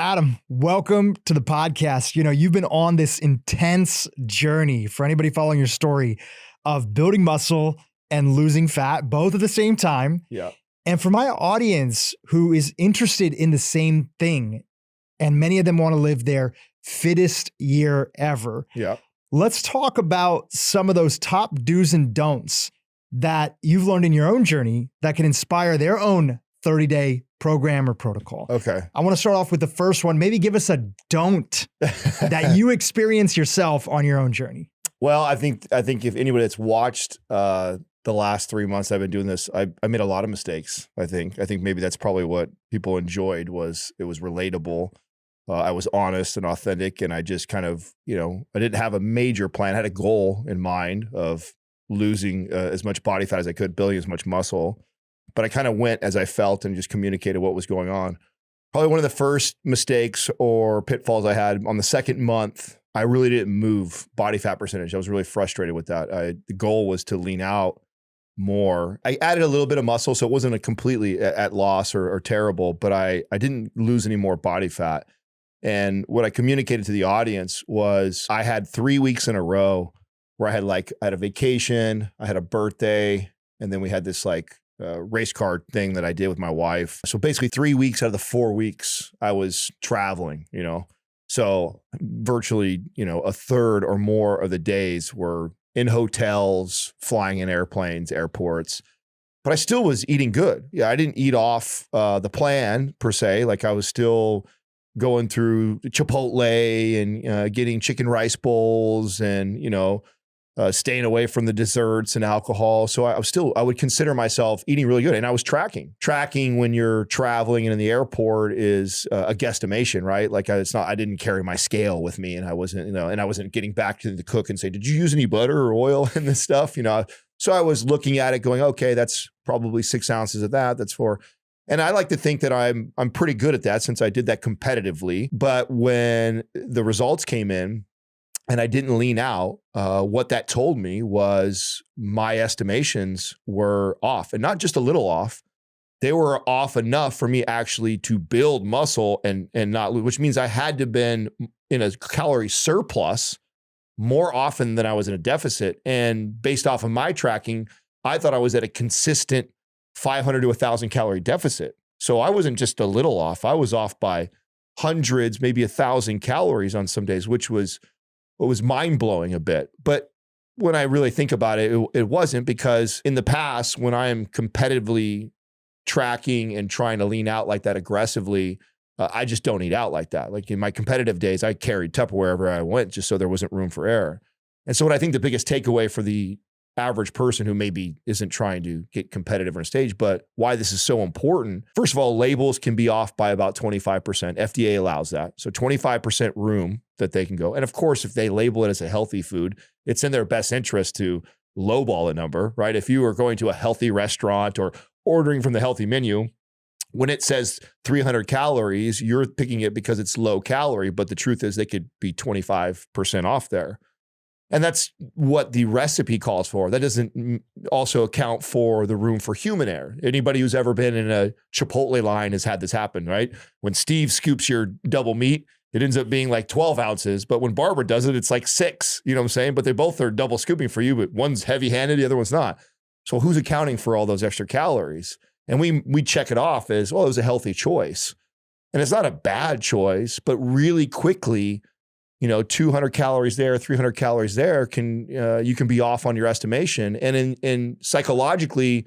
Adam, welcome to the podcast. You know, you've been on this intense journey for anybody following your story of building muscle and losing fat, both at the same time. Yeah. And for my audience who is interested in the same thing, and many of them want to live their fittest year ever. Yeah. Let's talk about some of those top do's and don'ts that you've learned in your own journey that can inspire their own 30-day program or protocol. Okay. I want to start off with the first one. Maybe give us a don't that you experience yourself on your own journey. Well, I think if anybody that's watched the last 3 months I've been doing this, I made a lot of mistakes. I think maybe that's probably what people enjoyed was it was relatable. I was honest and authentic, and I just kind of, I didn't have a major plan. I had a goal in mind of losing as much body fat as I could, building as much muscle. But I kind of went as I felt and just communicated what was going on. Probably one of the first mistakes or pitfalls I had on the second month, I really didn't move body fat percentage. I was really frustrated with that. The goal was to lean out more. I added a little bit of muscle, so it wasn't a completely at loss or terrible, but I didn't lose any more body fat. And what I communicated to the audience was I had 3 weeks in a row where I had a vacation, I had a birthday, and then we had this race car thing that I did with my wife. So basically 3 weeks out of the 4 weeks I was traveling, So virtually, a third or more of the days were in hotels, flying in airplanes, airports. But I still was eating good. Yeah, I didn't eat off the plan per se. I was still going through Chipotle and getting chicken rice bowls and, staying away from the desserts and alcohol. So I would consider myself eating really good. And I was tracking. Tracking when you're traveling and in the airport is a guesstimation, right? I didn't carry my scale with me, and I wasn't, and I wasn't getting back to the cook and say, did you use any butter or oil in this stuff? So I was looking at it going, okay, that's probably 6 ounces of that. That's 4. And I like to think that I'm pretty good at that since I did that competitively. But when the results came in, and I didn't lean out, what that told me was my estimations were off, and not just a little off. They were off enough for me actually to build muscle and not lose, which means I had to have been in a calorie surplus more often than I was in a deficit. And based off of my tracking, I thought I was at a consistent 500 to 1,000 calorie deficit. So I wasn't just a little off. I was off by hundreds, maybe 1,000 calories on some days, which was mind-blowing a bit. But when I really think about it, it wasn't, because in the past, when I am competitively tracking and trying to lean out like that aggressively, I just don't eat out like that. Like in my competitive days, I carried Tupperware wherever I went just so there wasn't room for error. And so what I think the biggest takeaway for the average person who maybe isn't trying to get competitive on stage, but why this is so important. First of all, labels can be off by about 25%. FDA allows that. So 25% room that they can go. And of course, if they label it as a healthy food, it's in their best interest to lowball a number, right? If you are going to a healthy restaurant or ordering from the healthy menu, when it says 300 calories, you're picking it because it's low calorie, but the truth is they could be 25% off there. And that's what the recipe calls for. That doesn't also account for the room for human error. Anybody who's ever been in a Chipotle line has had this happen, right? When Steve scoops your double meat, it ends up being 12 ounces. But when Barbara does it, it's 6. You know what I'm saying? But they both are double scooping for you, but one's heavy-handed, the other one's not. So who's accounting for all those extra calories? And we check it off as, well, it was a healthy choice. And it's not a bad choice, but really quickly, 200 calories there, 300 calories there you can be off on your estimation. And in psychologically,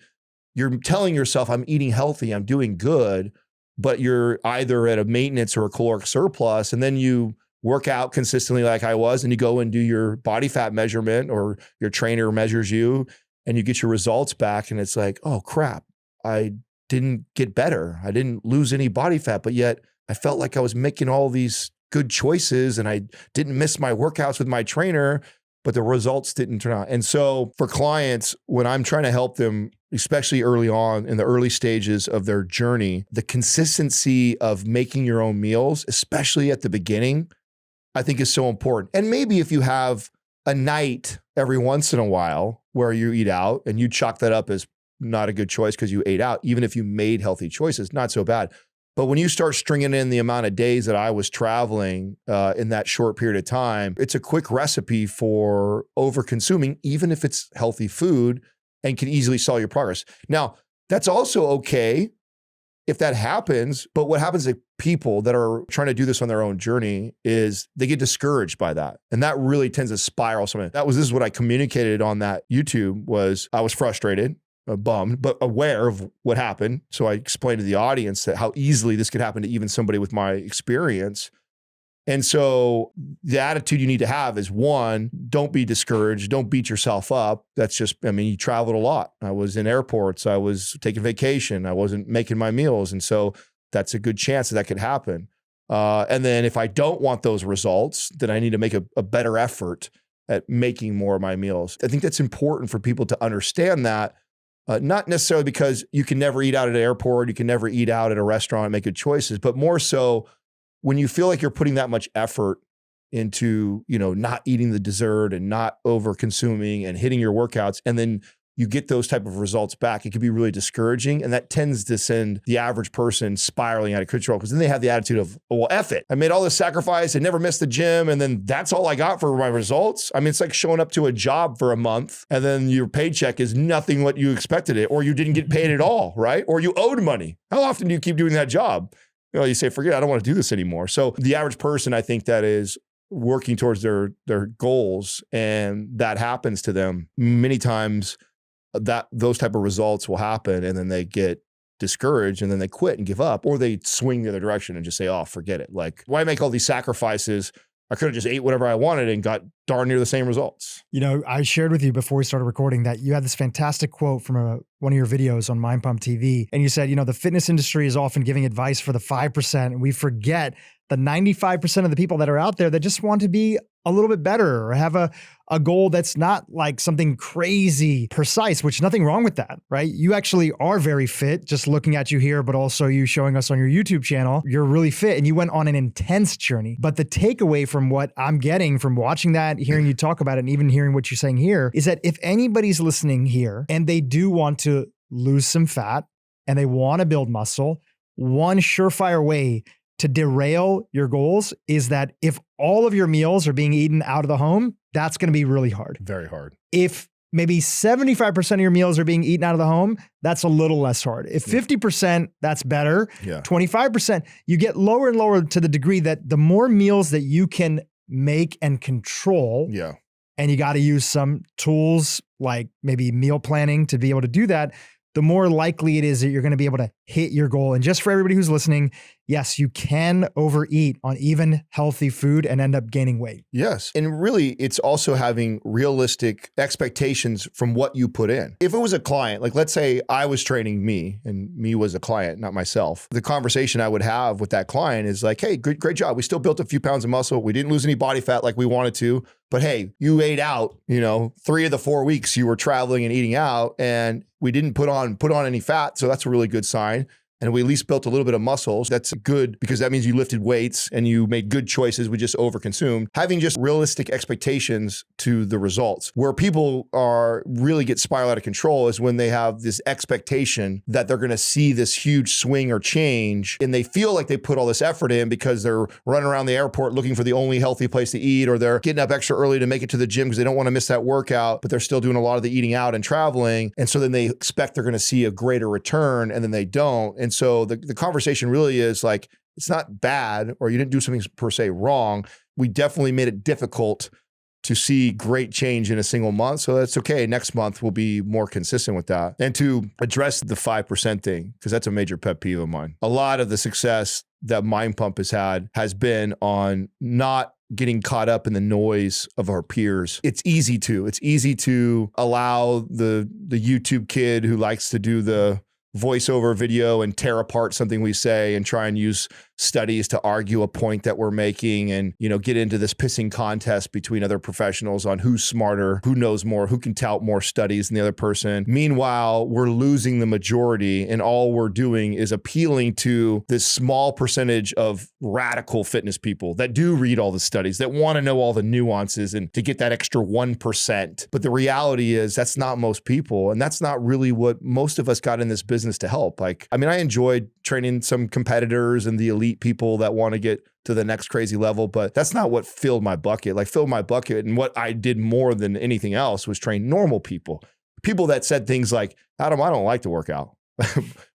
you're telling yourself, I'm eating healthy, I'm doing good, but you're either at a maintenance or a caloric surplus. And then you work out consistently like I was, and you go and do your body fat measurement, or your trainer measures you and you get your results back. And it's like, oh crap, I didn't get better. I didn't lose any body fat, but yet I felt like I was making all these good choices and I didn't miss my workouts with my trainer, but the results didn't turn out. And so for clients, when I'm trying to help them, especially early on in the early stages of their journey, the consistency of making your own meals, especially at the beginning, I think is so important. And maybe if you have a night every once in a while where you eat out and you chalk that up as not a good choice because you ate out, even if you made healthy choices, not so bad. But when you start stringing in the amount of days that I was traveling in that short period of time, it's a quick recipe for over-consuming, even if it's healthy food, and can easily stall your progress. Now, that's also okay if that happens, but what happens to people that are trying to do this on their own journey is they get discouraged by that. And that really tends to spiral something. This is what I communicated on that YouTube was I was frustrated, bummed, but aware of what happened. So I explained to the audience that how easily this could happen to even somebody with my experience. And so the attitude you need to have is, one, don't be discouraged. Don't beat yourself up. That's just, I mean, you traveled a lot. I was in airports. I was taking vacation. I wasn't making my meals. And so that's a good chance that could happen. And then if I don't want those results, then I need to make a better effort at making more of my meals. I think that's important for people to understand that, not necessarily because you can never eat out at an airport, you can never eat out at a restaurant and make good choices, but more so when you feel like you're putting that much effort into, not eating the dessert and not over consuming and hitting your workouts, and then you get those type of results back, it can be really discouraging. And that tends to send the average person spiraling out of control, because then they have the attitude of, well, F it. I made all this sacrifice. I never missed the gym. And then that's all I got for my results. I mean, it's like showing up to a job for a month and then your paycheck is nothing what you expected it, or you didn't get paid at all, right? Or you owed money. How often do you keep doing that job? You say, forget it, I don't want to do this anymore. So the average person, I think, that is working towards their goals and that happens to them many times, that those type of results will happen, and then they get discouraged and then they quit and give up, or they swing the other direction and just say, oh, forget it. Like, why make all these sacrifices? I could have just ate whatever I wanted and got darn near the same results. I shared with you before we started recording that you had this fantastic quote from one of your videos on Mind Pump TV. And you said, the fitness industry is often giving advice for the 5%. And we forget the 95% of the people that are out there that just want to be a little bit better or have a goal that's not like something crazy precise, which nothing wrong with that, right? You actually are very fit, just looking at you here, but also you showing us on your YouTube channel, you're really fit and you went on an intense journey. But the takeaway from what I'm getting from watching that, hearing you talk about it, and even hearing what you're saying here is that if anybody's listening here and they do want to lose some fat and they want to build muscle, one surefire way to derail your goals is that if all of your meals are being eaten out of the home, that's going to be really hard. Very hard. If maybe 75% of your meals are being eaten out of the home, that's a little less hard. If 50%, that's better. 25%, you get lower and lower to the degree that the more meals that you can make and control, and you got to use some tools like maybe meal planning to be able to do that, the more likely it is that you're going to be able to hit your goal. And just for everybody who's listening, yes, you can overeat on even healthy food and end up gaining weight. Yes. And really, it's also having realistic expectations from what you put in. If it was a client, like let's say I was training me and me was a client, not myself, the conversation I would have with that client is like, hey, great job. We still built a few pounds of muscle. We didn't lose any body fat like we wanted to. But hey, you ate out, 3 of the 4 weeks you were traveling and eating out, and we didn't put on any fat. So that's a really good sign. And we at least built a little bit of muscle. That's good because that means you lifted weights and you made good choices. We just overconsumed. Having just realistic expectations to the results. Where people really get spiral out of control is when they have this expectation that they're going to see this huge swing or change, and they feel like they put all this effort in because they're running around the airport looking for the only healthy place to eat, or they're getting up extra early to make it to the gym because they don't want to miss that workout, but they're still doing a lot of the eating out and traveling. And so then they expect they're going to see a greater return, and then they don't. And so the conversation really is like, it's not bad, or you didn't do something per se wrong. We definitely made it difficult to see great change in a single month. So that's okay. Next month we'll be more consistent with that. And to address the 5% thing, because that's a major pet peeve of mine. A lot of the success that Mind Pump has had has been on not getting caught up in the noise of our peers. It's easy to allow the YouTube kid who likes to do the voiceover video and tear apart something we say and try and use studies to argue a point that we're making, and get into this pissing contest between other professionals on who's smarter, who knows more, who can tout more studies than the other person. Meanwhile, we're losing the majority, and all we're doing is appealing to this small percentage of radical fitness people that do read all the studies, that want to know all the nuances and to get that extra 1%. But the reality is that's not most people, and that's not really what most of us got in this business to help. I enjoyed training some competitors and the elite people that want to get to the next crazy level, but that's not what filled my bucket. Like filled my bucket, and what I did more than anything else was train normal people. People that said things like, Adam, I don't like to work out.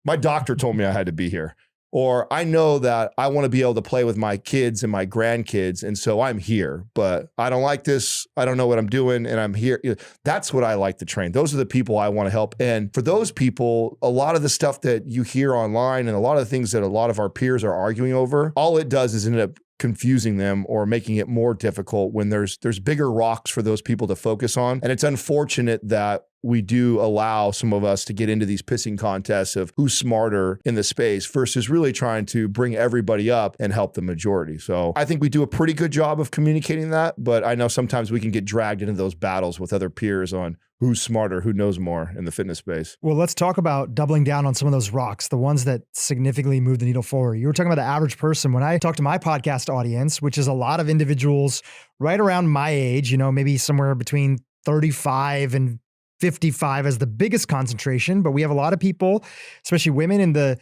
My doctor told me I had to be here. Or I know that I want to be able to play with my kids and my grandkids, and so I'm here, but I don't like this. I don't know what I'm doing, and I'm here. That's what I like to train. Those are the people I want to help. And for those people, a lot of the stuff that you hear online and a lot of the things that a lot of our peers are arguing over, all it does is end up confusing them or making it more difficult when there's bigger rocks for those people to focus on. And it's unfortunate that we do allow some of us to get into these pissing contests of who's smarter in the space versus really trying to bring everybody up and help the majority. So I think we do a pretty good job of communicating that, but I know sometimes we can get dragged into those battles with other peers on who's smarter, who knows more in the fitness space. Well, let's talk about doubling down on some of those rocks, the ones that significantly move the needle forward. You were talking about the average person. When I talk to my podcast audience, which is a lot of individuals right around my age, maybe somewhere between 35 and 55 as the biggest concentration, but we have a lot of people, especially women in the,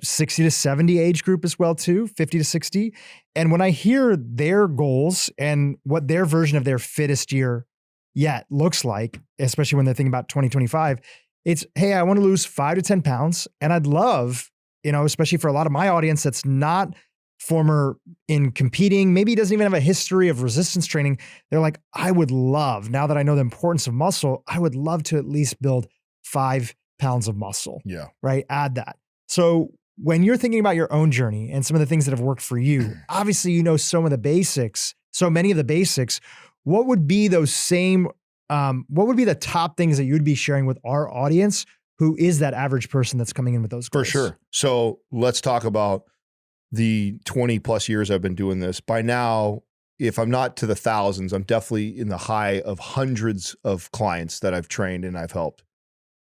60 to 70 age group as well too, 50 to 60. And when I hear their goals and what their version of their fittest year yet looks like, especially when they're thinking about 2025, it's, hey, I want to lose 5 to 10 pounds. And I'd love, especially for a lot of my audience that's not former in competing, maybe doesn't even have a history of resistance training. They're like, I would love, now that I know the importance of muscle, I would love to at least build 5 pounds of muscle. Yeah. Right. Add that. So when you're thinking about your own journey and some of the things that have worked for you, obviously, so many of the basics, what would be those same, what would be the top things that you'd be sharing with our audience who is that average person that's coming in with those goals? For sure. So let's talk about the 20 plus years I've been doing this. By now, if I'm not to the thousands, I'm definitely in the high of hundreds of clients that I've trained and I've helped.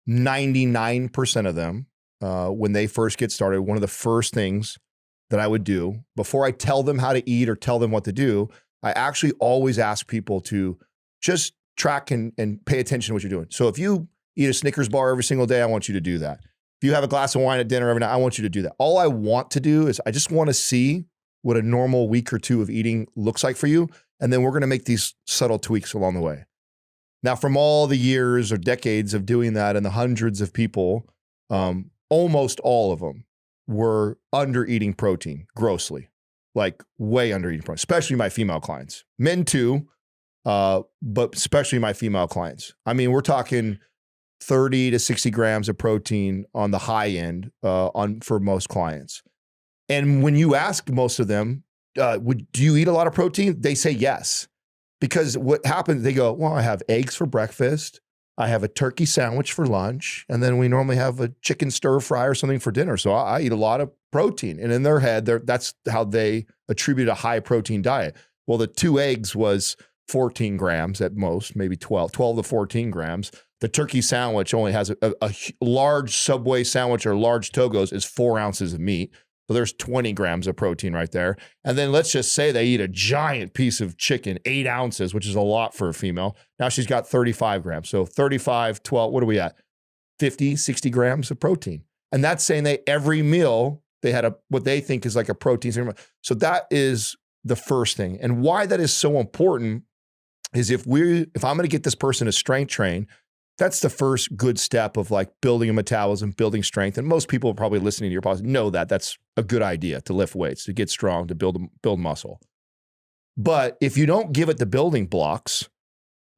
99% of them, when they first get started, one of the first things that I would do before I tell them how to eat or tell them what to do, I actually always ask people to just track and pay attention to what you're doing. So if you eat a Snickers bar every single day, I want you to do that. If you have a glass of wine at dinner every night, I want you to do that. All I want to do is I just want to see what a normal week or two of eating looks like for you. And then we're going to make these subtle tweaks along the way. Now, from all the years or decades of doing that and the hundreds of people, almost all of them were under eating protein grossly, like way under eating protein, especially my female clients. Men too, but especially my female clients. I mean, we're talking 30 to 60 grams of protein on the high end for most clients. And when you ask most of them, do you eat a lot of protein? They say yes. Because what happens, they go, well, I have eggs for breakfast. I have a turkey sandwich for lunch. And then we normally have a chicken stir fry or something for dinner. So I eat a lot of protein. And in their head, that's how they attribute a high protein diet. Well, the 2 eggs was 14 grams at most, maybe 12 to 14 grams. The turkey sandwich only has a large Subway sandwich or large Togos is 4 ounces of meat. So there's 20 grams of protein right there. And then let's just say they eat a giant piece of chicken, 8 ounces, which is a lot for a female. Now she's got 35 grams. So 35, 12, what are we at? 50, 60 grams of protein. And that's saying every meal, they had what they think is like a protein. So that is the first thing. And why that is so important is if I'm going to get this person to strength train, that's the first good step of like building a metabolism, building strength. And most people probably listening to your podcast know that that's a good idea to lift weights, to get strong, to build muscle. But if you don't give it the building blocks,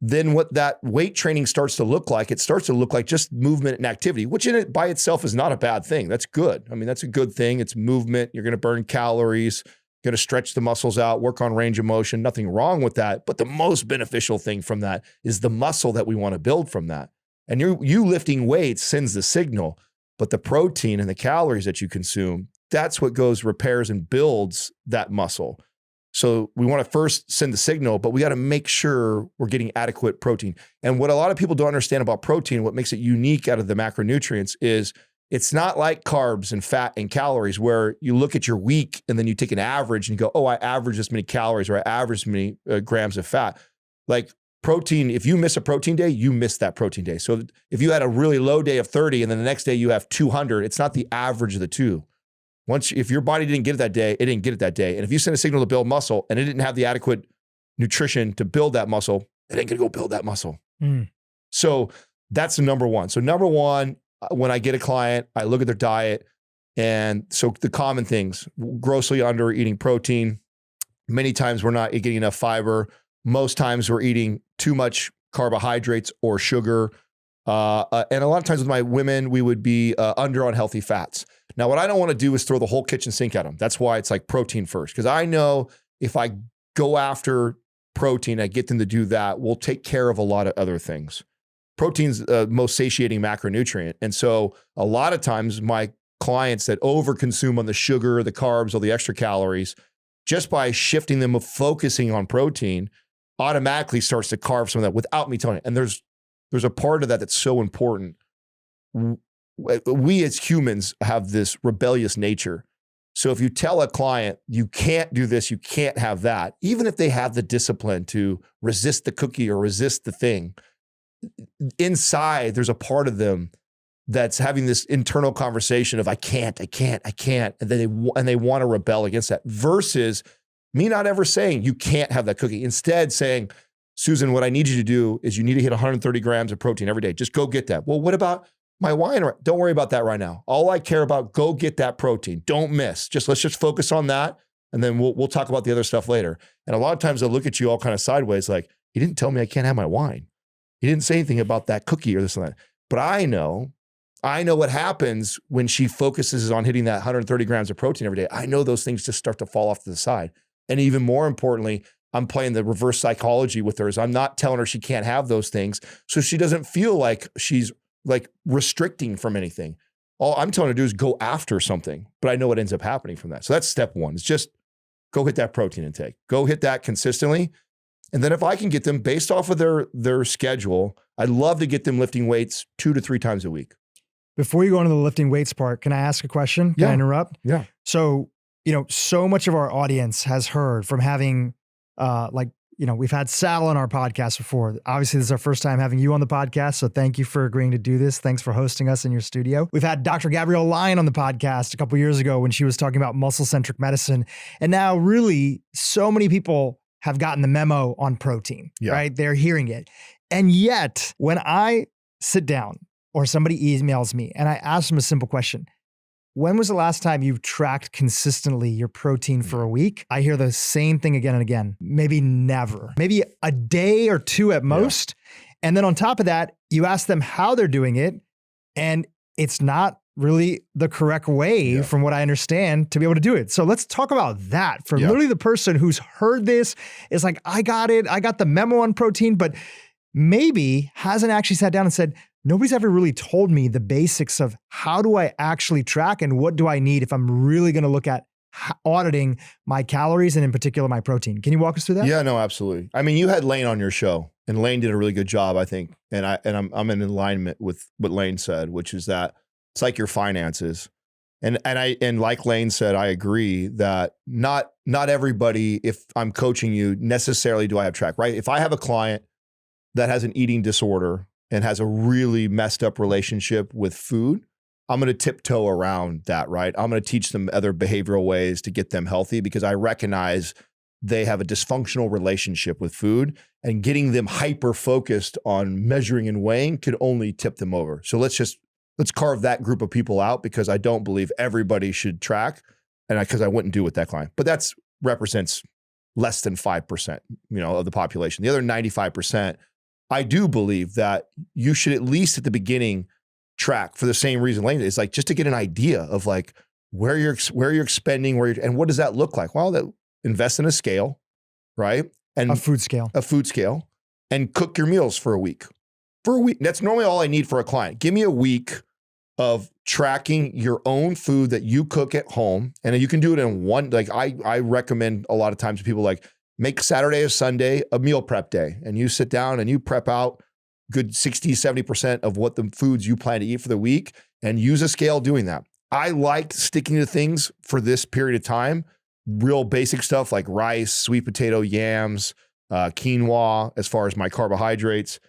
then what that weight training starts to look like, it starts to look like just movement and activity, which in it by itself is not a bad thing. That's good. I mean, that's a good thing. It's movement. You're going to burn calories, going to stretch the muscles out, work on range of motion. Nothing wrong with that. But the most beneficial thing from that is the muscle that we want to build from that. And you lifting weights sends the signal, but the protein and the calories that you consume, that's what repairs and builds that muscle. So we want to first send the signal, but we got to make sure we're getting adequate protein. And what a lot of people don't understand about protein, what makes it unique out of the macronutrients is it's not like carbs and fat and calories where you look at your week and then you take an average and you go, oh, I average this many calories or I average this many grams of fat. Like protein, if you miss a protein day, you miss that protein day. So if you had a really low day of 30 and then the next day you have 200, it's not the average of the two. If your body didn't get it that day, it didn't get it that day. And if you send a signal to build muscle and it didn't have the adequate nutrition to build that muscle, it ain't gonna go build that muscle. So that's number one. So number one, when I get a client, I look at their diet. And so the common things, grossly under eating protein. Many times we're not getting enough fiber. Most times we're eating too much carbohydrates or sugar. And a lot of times with my women, we would be under on healthy fats. Now, what I don't want to do is throw the whole kitchen sink at them. That's why it's like protein first. Because I know if I go after protein, I get them to do that, we'll take care of a lot of other things. Protein's the most satiating macronutrient. And so a lot of times my clients that overconsume on the sugar, the carbs, all the extra calories, just by shifting them of focusing on protein, automatically starts to carve some of that without me telling it. And there's a part of that that's so important. We as humans have this rebellious nature. So if you tell a client, you can't do this, you can't have that, even if they have the discipline to resist the cookie or resist the thing, inside there's a part of them that's having this internal conversation of I can't, and then they want to rebel against that, versus me not ever saying you can't have that cookie. Instead saying, Susan, what I need you to do is you need to hit 130 grams of protein every day. Just go get that. Well, what about my wine? Don't worry about that right now. All I care about, go get that protein. Don't miss. Let's just focus on that. And then we'll talk about the other stuff later. And a lot of times they'll look at you all kind of sideways like, he didn't tell me I can't have my wine. He didn't say anything about that cookie or this and that. But I know what happens when she focuses on hitting that 130 grams of protein every day. I know those things just start to fall off to the side. And even more importantly, I'm playing the reverse psychology with her. I'm not telling her she can't have those things, so she doesn't feel like she's like restricting from anything. All I'm telling her to do is go after something, but I know what ends up happening from that. So that's step one. It's just go hit that protein intake. Go hit that consistently. And then if I can get them based off of their schedule, I'd love to get them lifting weights 2 to 3 times a week. Before you go into the lifting weights part, can I ask a question? Can I interrupt? Yeah. So, so much of our audience has heard from having, we've had Sal on our podcast before. Obviously, this is our first time having you on the podcast, so thank you for agreeing to do this. Thanks for hosting us in your studio. We've had Dr. Gabrielle Lyon on the podcast a couple years ago when she was talking about muscle-centric medicine. And now really, so many people have gotten the memo on protein, right? They're hearing it. And yet, when I sit down or somebody emails me and I ask them a simple question, when was the last time you've tracked consistently your protein for a week? I hear the same thing again and again. Maybe never. Maybe a day or two at most. Yeah. And then on top of that, you ask them how they're doing it, and it's not really the correct way, from what I understand, to be able to do it. So let's talk about that. For literally the person who's heard this is like, I got it. I got the memo on protein, but maybe hasn't actually sat down and said, nobody's ever really told me the basics of how do I actually track and what do I need if I'm really going to look at auditing my calories and in particular my protein. Can you walk us through that? Yeah, no, absolutely. I mean, you had Lane on your show, and Lane did a really good job, I think. And I'm in alignment with what Lane said, which is that it's like your finances. And like Lane said, I agree that not everybody, if I'm coaching you, necessarily do I have track, right? If I have a client that has an eating disorder and has a really messed up relationship with food, I'm going to tiptoe around that, right? I'm going to teach them other behavioral ways to get them healthy because I recognize they have a dysfunctional relationship with food, and getting them hyper-focused on measuring and weighing could only tip them over. So let's carve that group of people out, because I don't believe everybody should track, and because I wouldn't do it with that client. But that's represents less than 5%, of the population. The other 95%, I do believe that you should at least at the beginning track for the same reason Lane is, like, just to get an idea of like where you're expending, and what does that look like? Well, invest in a scale, right? And a food scale, and cook your meals for a week. That's normally all I need for a client. Give me a week of tracking your own food that you cook at home. And you can do it in one, like I recommend a lot of times to people, like, make Saturday or Sunday a meal prep day, and you sit down and you prep out good 60, 70% of what the foods you plan to eat for the week, and use a scale doing that. I like sticking to things for this period of time, real basic stuff like rice, sweet potato, yams, quinoa, as far as my carbohydrates.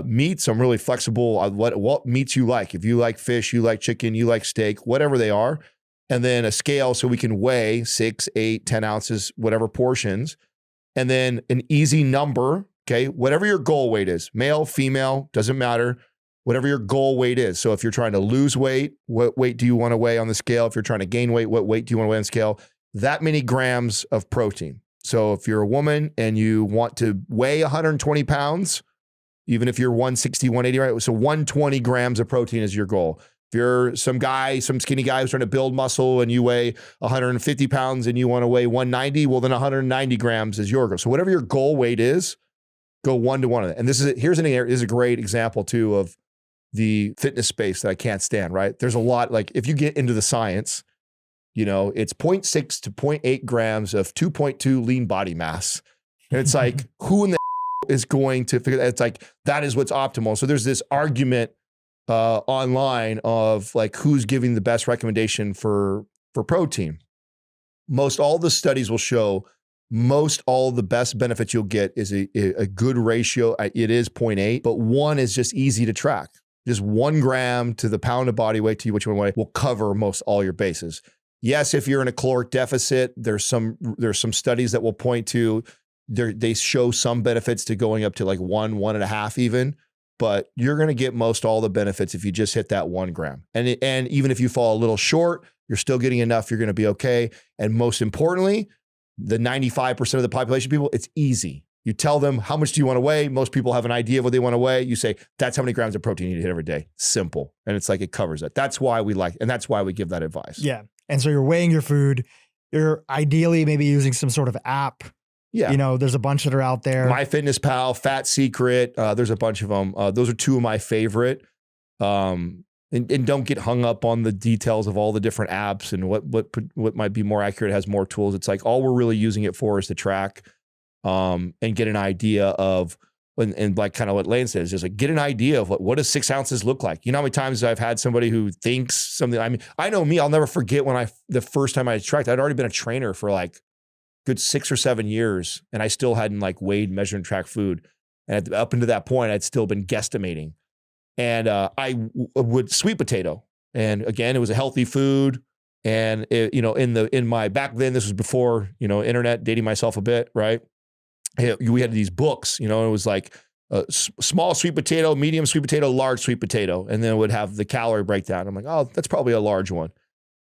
Meats, I'm really flexible on what meats you like. If you like fish, you like chicken, you like steak, whatever they are, and then a scale so we can weigh 6, 8, 10 ounces, whatever portions, and then an easy number, okay? Whatever your goal weight is, male, female, doesn't matter, whatever your goal weight is. So if you're trying to lose weight, what weight do you want to weigh on the scale? If you're trying to gain weight, what weight do you want to weigh on the scale? That many grams of protein. So if you're a woman and you want to weigh 120 pounds, even if you're 160, 180, right? So 120 grams of protein is your goal. If you're some guy, some skinny guy who's trying to build muscle and you weigh 150 pounds and you want to weigh 190, well, then 190 grams is your goal. So whatever your goal weight is, go 1 to 1 of it. And this is a great example too of the fitness space that I can't stand, right? There's a lot, like if you get into the science, you know, it's 0.6 to 0.8 grams of 2.2 lean body mass. And it's like, who in the is going to figure that? It's like, that is what's optimal. So there's this argument online of like, who's giving the best recommendation for protein. Most all the studies will show most all the best benefits you'll get is a good ratio. It is 0.8, but 1 is just easy to track. Just 1 gram to the pound of body weight to which one way will cover most all your bases. Yes, if you're in a caloric deficit, there's some studies that will point to they show some benefits to going up to like 1, 1.5 even, but you're going to get most all the benefits if you just hit that 1 gram. And even if you fall a little short, you're still getting enough. You're going to be okay. And most importantly, the 95% of the population people, it's easy. You tell them, how much do you want to weigh? Most people have an idea of what they want to weigh. You say, that's how many grams of protein you need to hit every day. Simple. And it's like, it covers it. That's why we like, and that's why we give that advice. Yeah. And so you're weighing your food. You're ideally maybe using some sort of app. Yeah. You know, there's a bunch that are out there. MyFitnessPal, Fat Secret. There's a bunch of them. Those are 2 of my favorite. And don't get hung up on the details of all the different apps and what might be more accurate, has more tools. It's like, all we're really using it for is to track and get an idea of, and like kind of what Lane says, just like get an idea of what does 6 ounces look like? You know how many times I've had somebody who thinks something, I mean, I know me, I'll never forget when the first time I tracked, I'd already been a trainer for like good 6 or 7 years. And I still hadn't like weighed, measured, and tracked food. And up until that point, I'd still been guesstimating. And I would sweet potato. And again, it was a healthy food. And it, you know, in my, back then, this was before, you know, internet, dating myself a bit, right? We had these books, you know, it was like a small sweet potato, medium sweet potato, large sweet potato. And then it would have the calorie breakdown. I'm like, oh, that's probably a large one.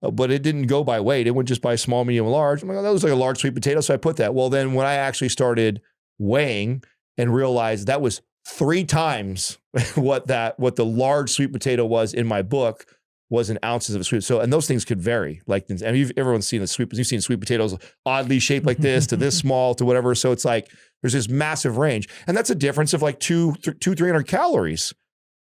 But it didn't go by weight. It went just by small, medium, and large. I'm like, oh, that was like a large sweet potato. So I put that. Well, then when I actually started weighing and realized that was 3 times what the large sweet potato was in my book was in ounces of sweet. So, and those things could vary. Like, I mean, everyone's seen you've seen sweet potatoes oddly shaped like this to this small to whatever. So it's like, there's this massive range. And that's a difference of like 300 calories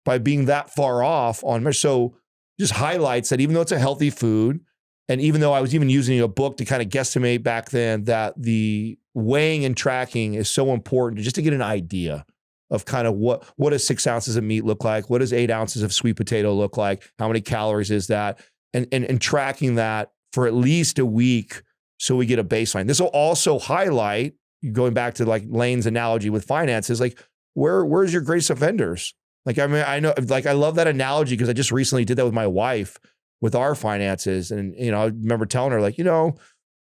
by being that far off on measure. So just highlights that even though it's a healthy food, and even though I was even using a book to kind of guesstimate back then, that the weighing and tracking is so important just to get an idea of kind of what does 6 ounces of meat look like? What does 8 ounces of sweet potato look like? How many calories is that? And tracking that for at least a week so we get a baseline. This will also highlight, going back to like Lane's analogy with finances, like where's your greatest offenders? Like, I mean, I know, like, I love that analogy because I just recently did that with my wife with our finances. And, you know, I remember telling her, like, you know,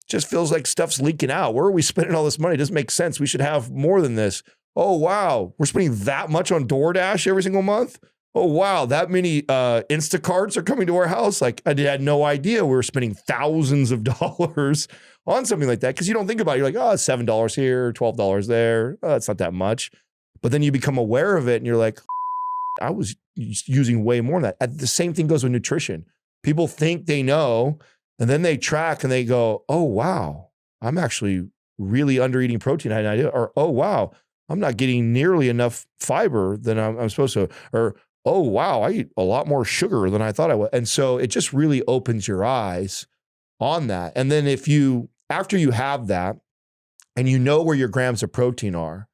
just feels like stuff's leaking out. Where are we spending all this money? It doesn't make sense. We should have more than this. Oh, wow. We're spending that much on DoorDash every single month. Oh, wow. That many Instacarts are coming to our house. Like, I had no idea we were spending thousands of dollars on something like that. Because you don't think about it. You're like, oh, it's $7 here, $12 there. Oh, it's not that much. But then you become aware of it and you're like, I was using way more than that. The same thing goes with nutrition. People think they know, and then they track and they go, oh, wow, I'm actually really under eating protein. I had no idea. Or, oh, wow, I'm not getting nearly enough fiber than I'm supposed to. Or, oh, wow, I eat a lot more sugar than I thought I would. And so it just really opens your eyes on that. And then after you have that and you know where your grams of protein are,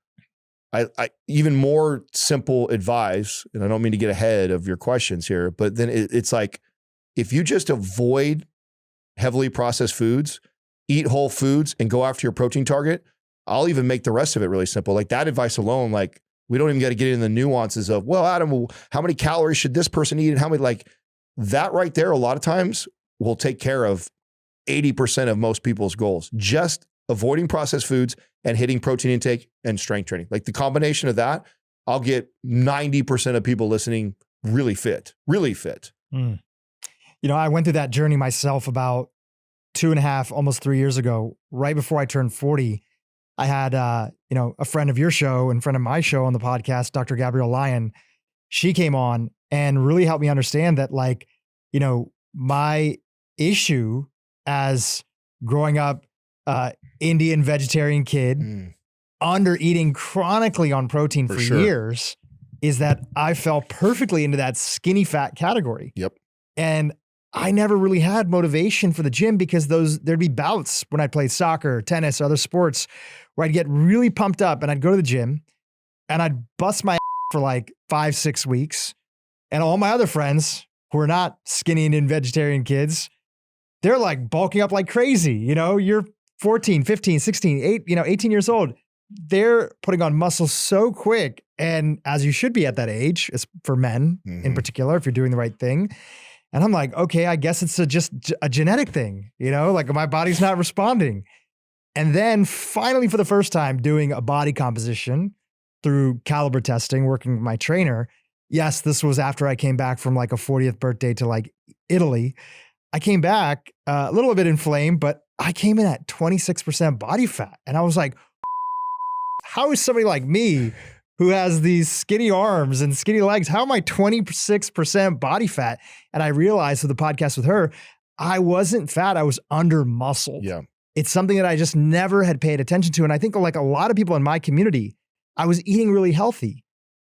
I even more simple advice, and I don't mean to get ahead of your questions here, but then it's like, if you just avoid heavily processed foods, eat whole foods, and go after your protein target, I'll even make the rest of it really simple. Like that advice alone, like we don't even got to get into the nuances of, well, Adam, how many calories should this person eat? And how many, like that right there, a lot of times will take care of 80% of most people's goals. Just avoiding processed foods and hitting protein intake and strength training. Like the combination of that, I'll get 90% of people listening really fit, really fit. You know, I went through that journey myself about 2.5, almost 3 years ago, right before I turned 40. I had, you know, a friend of your show and friend of my show on the podcast, Dr. Gabrielle Lyon. She came on and really helped me understand that, like, you know, my issue as growing up, Indian vegetarian kid, under eating chronically on protein for years, is that I fell perfectly into that skinny fat category. Yep. And I never really had motivation for the gym because there'd be bouts when I played soccer, tennis, other sports where I'd get really pumped up and I'd go to the gym and I'd bust my ass for like 5-6 weeks. And all my other friends who are not skinny Indian vegetarian kids, they're like bulking up like crazy. You know, you're 14, 15, 16, 18 years old. They're putting on muscle so quick. And as you should be at that age, it's for men in particular, if you're doing the right thing. And I'm like, okay, I guess it's just a genetic thing, you know, like my body's not responding. And then finally, for the first time, doing a body composition through caliber testing, working with my trainer. Yes, this was after I came back from like a 40th birthday to like Italy. I came back a little bit inflamed, but I came in at 26% body fat. And I was like, how is somebody like me who has these skinny arms and skinny legs, how am I 26% body fat? And I realized with the podcast with her, I wasn't fat, I was under muscled. Yeah. It's something that I just never had paid attention to. And I think like a lot of people in my community, I was eating really healthy.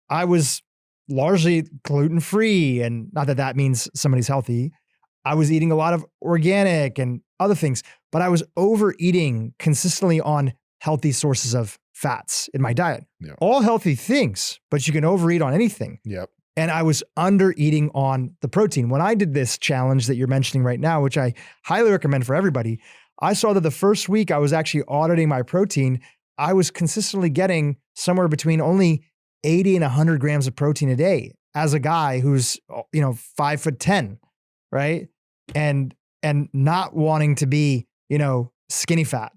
I was largely gluten-free, and not that that means somebody's healthy. I was eating a lot of organic and other things, but I was overeating consistently on healthy sources of fats in my diet. Yeah. All healthy things, but you can overeat on anything. Yep. And I was under eating on the protein. When I did this challenge that you're mentioning right now, which I highly recommend for everybody, I saw that the first week I was actually auditing my protein. I was consistently getting somewhere between only 80 and 100 grams of protein a day as a guy who's, you know, 5'10", right? And not wanting to be, you know, skinny fat.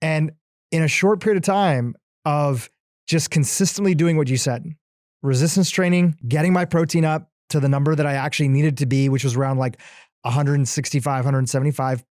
And in a short period of time of just consistently doing what you said, resistance training, getting my protein up to the number that I actually needed to be, which was around like 165, 175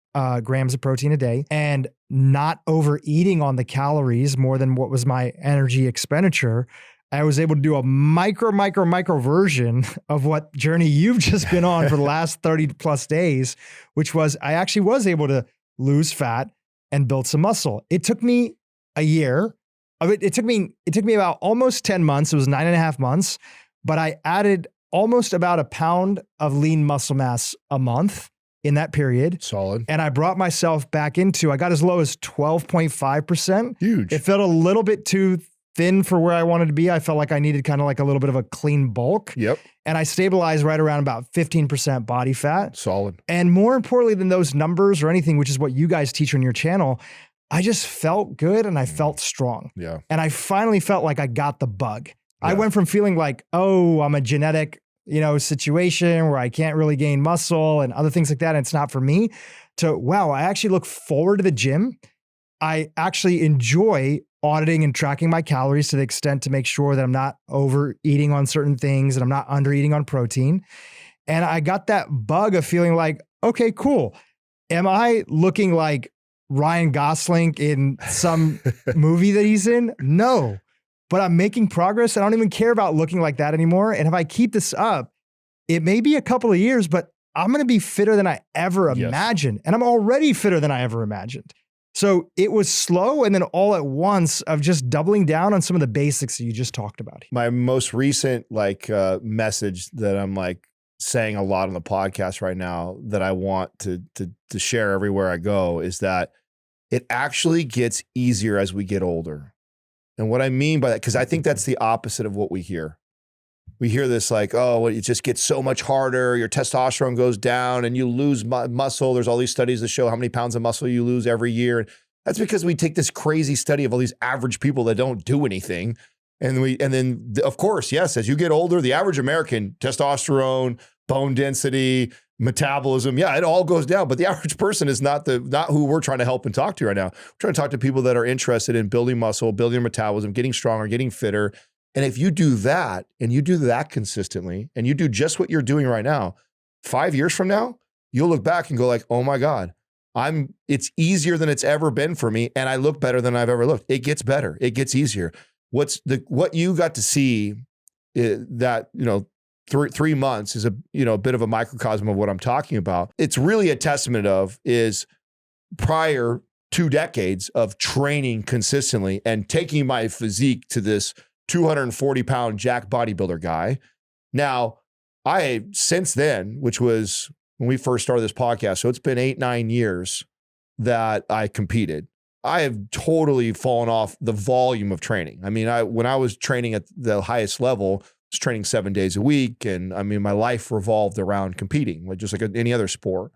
grams of protein a day, and not overeating on the calories more than what was my energy expenditure, I was able to do a micro version of what journey you've just been on for the last 30 plus days, which was I actually was able to lose fat and build some muscle. It took me a year. It took me about almost 10 months. It was 9.5 months, but I added almost about a pound of lean muscle mass a month in that period. Solid. And I brought myself back into, I got as low as 12.5%. Huge. It felt a little bit too thin for where I wanted to be. I felt like I needed kind of like a little bit of a clean bulk. Yep. And I stabilized right around about 15% body fat. Solid. And more importantly than those numbers or anything, which is what you guys teach on your channel, I just felt good and I felt strong. Yeah. And I finally felt like I got the bug. Yeah. I went from feeling like, oh, I'm a genetic, you know, situation where I can't really gain muscle and other things like that, and it's not for me, to, wow, I actually look forward to the gym. I actually enjoy auditing and tracking my calories to the extent to make sure that I'm not overeating on certain things and I'm not undereating on protein. And I got that bug of feeling like, okay, cool. Am I looking like Ryan Gosling in some movie that he's in? No, but I'm making progress. I don't even care about looking like that anymore. And if I keep this up, it may be a couple of years, but I'm going to be fitter than I ever imagined. And I'm already fitter than I ever imagined. So it was slow and then all at once of just doubling down on some of the basics that you just talked about. My most recent message that I'm like saying a lot on the podcast right now that I want to share everywhere I go is that it actually gets easier as we get older. And what I mean by that, because I think that's the opposite of what we hear. We hear this like, oh, it just gets so much harder. Your testosterone goes down and you lose muscle. There's all these studies that show how many pounds of muscle you lose every year. And that's because we take this crazy study of all these average people that don't do anything. And then of course, yes, as you get older, the average American testosterone, bone density, metabolism. Yeah, it all goes down. But the average person is not who we're trying to help and talk to right now. We're trying to talk to people that are interested in building muscle, building metabolism, getting stronger, getting fitter. And if you do that and you do that consistently and you do just what you're doing right now, 5 years from now, you'll look back and go like, oh my God, it's easier than it's ever been for me. And I look better than I've ever looked. It gets better. It gets easier. What you got to see that, 3 months is a bit of a microcosm of what I'm talking about. It's really a testament of is prior 2 decades of training consistently and taking my physique to this 240 pound jack bodybuilder guy. Now since then, which was when we first started this podcast, so it's been 8-9 years that I competed. I have totally fallen off the volume of training. I mean, when I was training at the highest level, I was training 7 days a week. And I mean, my life revolved around competing, just like any other sport.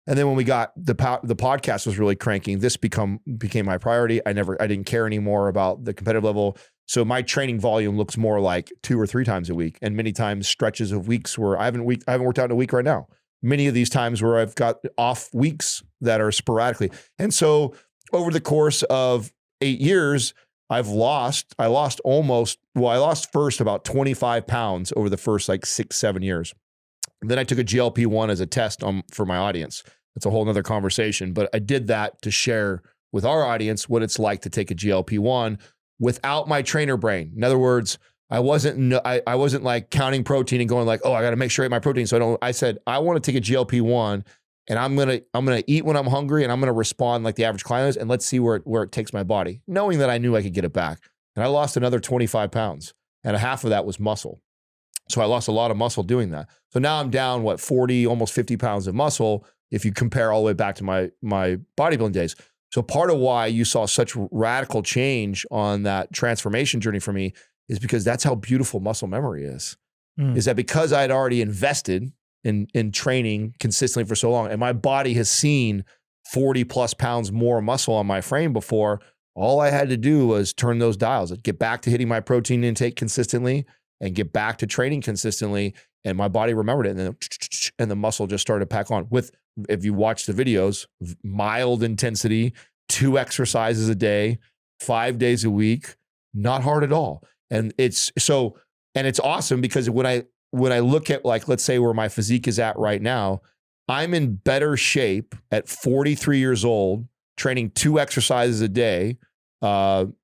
And then when we got the podcast was really cranking, this became my priority. I didn't care anymore about the competitive level. So my training volume looks more like 2 or 3 times a week, and many times stretches of weeks where I haven't worked out in a week right now. Many of these times where I've got off weeks that are sporadically. And so over the course of 8 years, I lost first about 25 pounds over the first like 6-7 years. Then I took a GLP-1 as a test for my audience. That's a whole nother conversation, but I did that to share with our audience what it's like to take a GLP-1 without my trainer brain. In other words, I wasn't like counting protein and going like, oh, I got to make sure I eat my protein. So I said, I want to take a GLP-1 and I'm going to eat when I'm hungry and I'm going to respond like the average client is. And let's see where it takes my body, knowing that I knew I could get it back. And I lost another 25 pounds and half of that was muscle. So I lost a lot of muscle doing that. So now I'm down 40, almost 50 pounds of muscle. If you compare all the way back to my bodybuilding days. So part of why you saw such radical change on that transformation journey for me is because that's how beautiful muscle memory is. Is that because I had already invested in training consistently for so long and my body has seen 40 plus pounds more muscle on my frame before, all I had to do was turn those dials, get back to hitting my protein intake consistently and get back to training consistently. And my body remembered it. And the muscle just started to pack on with, if you watch the videos, mild intensity, 2 exercises a day, 5 days a week, not hard at all. And it's awesome because when I look at like, let's say where my physique is at right now, I'm in better shape at 43 years old, training 2 exercises a day,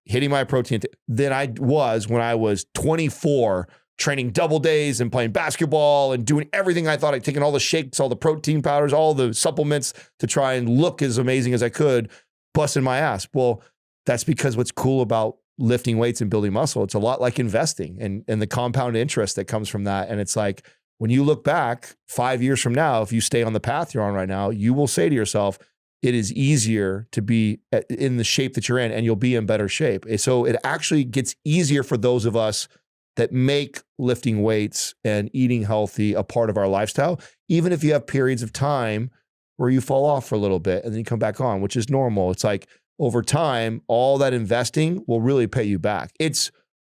hitting my protein than I was when I was 24, training double days and playing basketball and doing everything I thought I'd taken all the shakes, all the protein powders, all the supplements to try and look as amazing as I could, busting my ass. Well, that's because what's cool about lifting weights and building muscle, it's a lot like investing and the compound interest that comes from that. And it's like, when you look back 5 years from now, if you stay on the path you're on right now, you will say to yourself, it is easier to be in the shape that you're in and you'll be in better shape. So it actually gets easier for those of us that make lifting weights and eating healthy a part of our lifestyle, even if you have periods of time where you fall off for a little bit and then you come back on, which is normal. It's like over time, all that investing will really pay you back.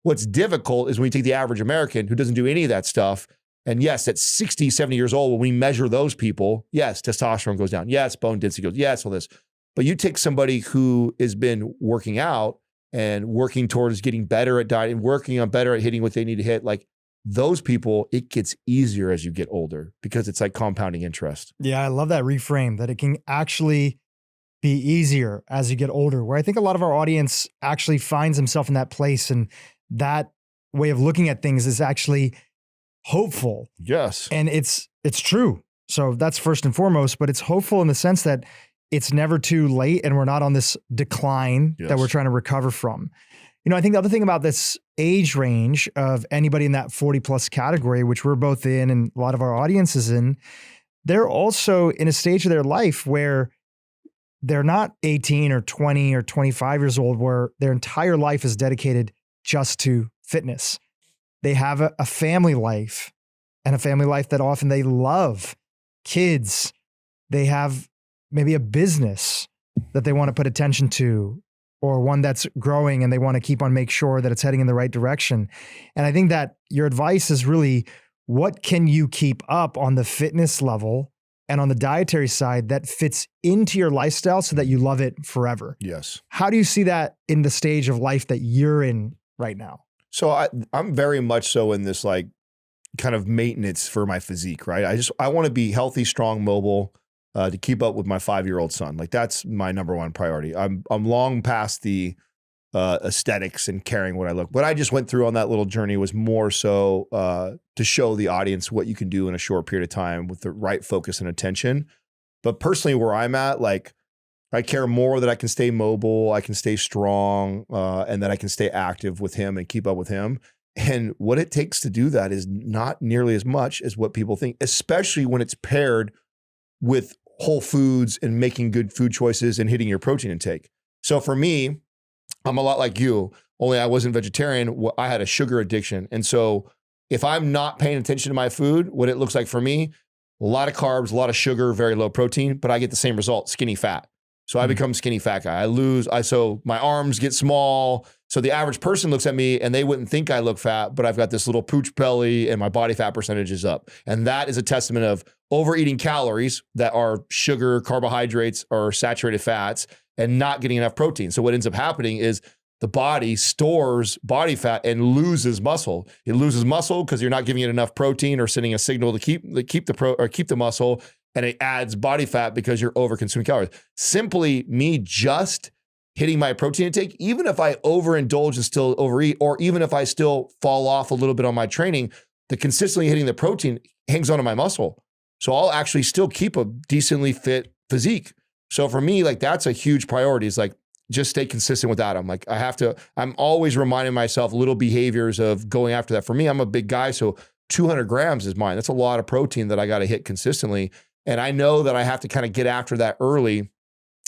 What's difficult is when you take the average American who doesn't do any of that stuff. And yes, at 60, 70 years old, when we measure those people, yes, testosterone goes down. Yes, bone density goes, yes, all this. But you take somebody who has been working out and working towards getting better at dieting, working on better at hitting what they need to hit, like those people, it gets easier as you get older because it's like compounding interest. Yeah, I love that reframe, that it can actually be easier as you get older, where I think a lot of our audience actually finds himself in that place. And that way of looking at things is actually hopeful. Yes. And it's true. So that's first and foremost, but it's hopeful in the sense that it's never too late and we're not on this decline that we're trying to recover from. I think the other thing about this age range of anybody in that 40 plus category, which we're both in and a lot of our audience is in, they're also in a stage of their life where they're not 18 or 20 or 25 years old, where their entire life is dedicated just to fitness. They have a family life, and a family life that often they love, kids. They have maybe a business that they want to put attention to, or one that's growing and they want to keep on make sure that it's heading in the right direction. And I think that your advice is really, what can you keep up on the fitness level and on the dietary side that fits into your lifestyle so that you love it forever. Yes. How do you see that in the stage of life that you're in right now? So I'm very much so in this like kind of maintenance for my physique, right? I want to be healthy, strong, mobile, to keep up with my 5-year-old son. Like that's my number one priority. I'm long past the aesthetics and caring what I look. What I just went through on that little journey was more so to show the audience what you can do in a short period of time with the right focus and attention. But personally, where I'm at, like I care more that I can stay mobile, I can stay strong, and that I can stay active with him and keep up with him. And what it takes to do that is not nearly as much as what people think, especially when it's paired with whole foods and making good food choices and hitting your protein intake. So for me, I'm a lot like you, only I wasn't vegetarian. I had a sugar addiction. And so if I'm not paying attention to my food, what it looks like for me, a lot of carbs, a lot of sugar, very low protein, but I get the same result, skinny fat. So I become skinny fat guy. So my arms get small. So the average person looks at me and they wouldn't think I look fat, but I've got this little pooch belly and my body fat percentage is up. And that is a testament of overeating calories that are sugar, carbohydrates, or saturated fats and not getting enough protein. So what ends up happening is the body stores body fat and loses muscle. It loses muscle because you're not giving it enough protein or sending a signal to keep the muscle. And it adds body fat because you're over consuming calories. Simply me just hitting my protein intake, even if I overindulge and still overeat, or even if I still fall off a little bit on my training, the consistently hitting the protein hangs onto my muscle. So I'll actually still keep a decently fit physique. So for me, like that's a huge priority. Is like just stay consistent with that. I'm always reminding myself little behaviors of going after that. For me, I'm a big guy, so 200 grams is mine. That's a lot of protein that I got to hit consistently. And I know that I have to kind of get after that early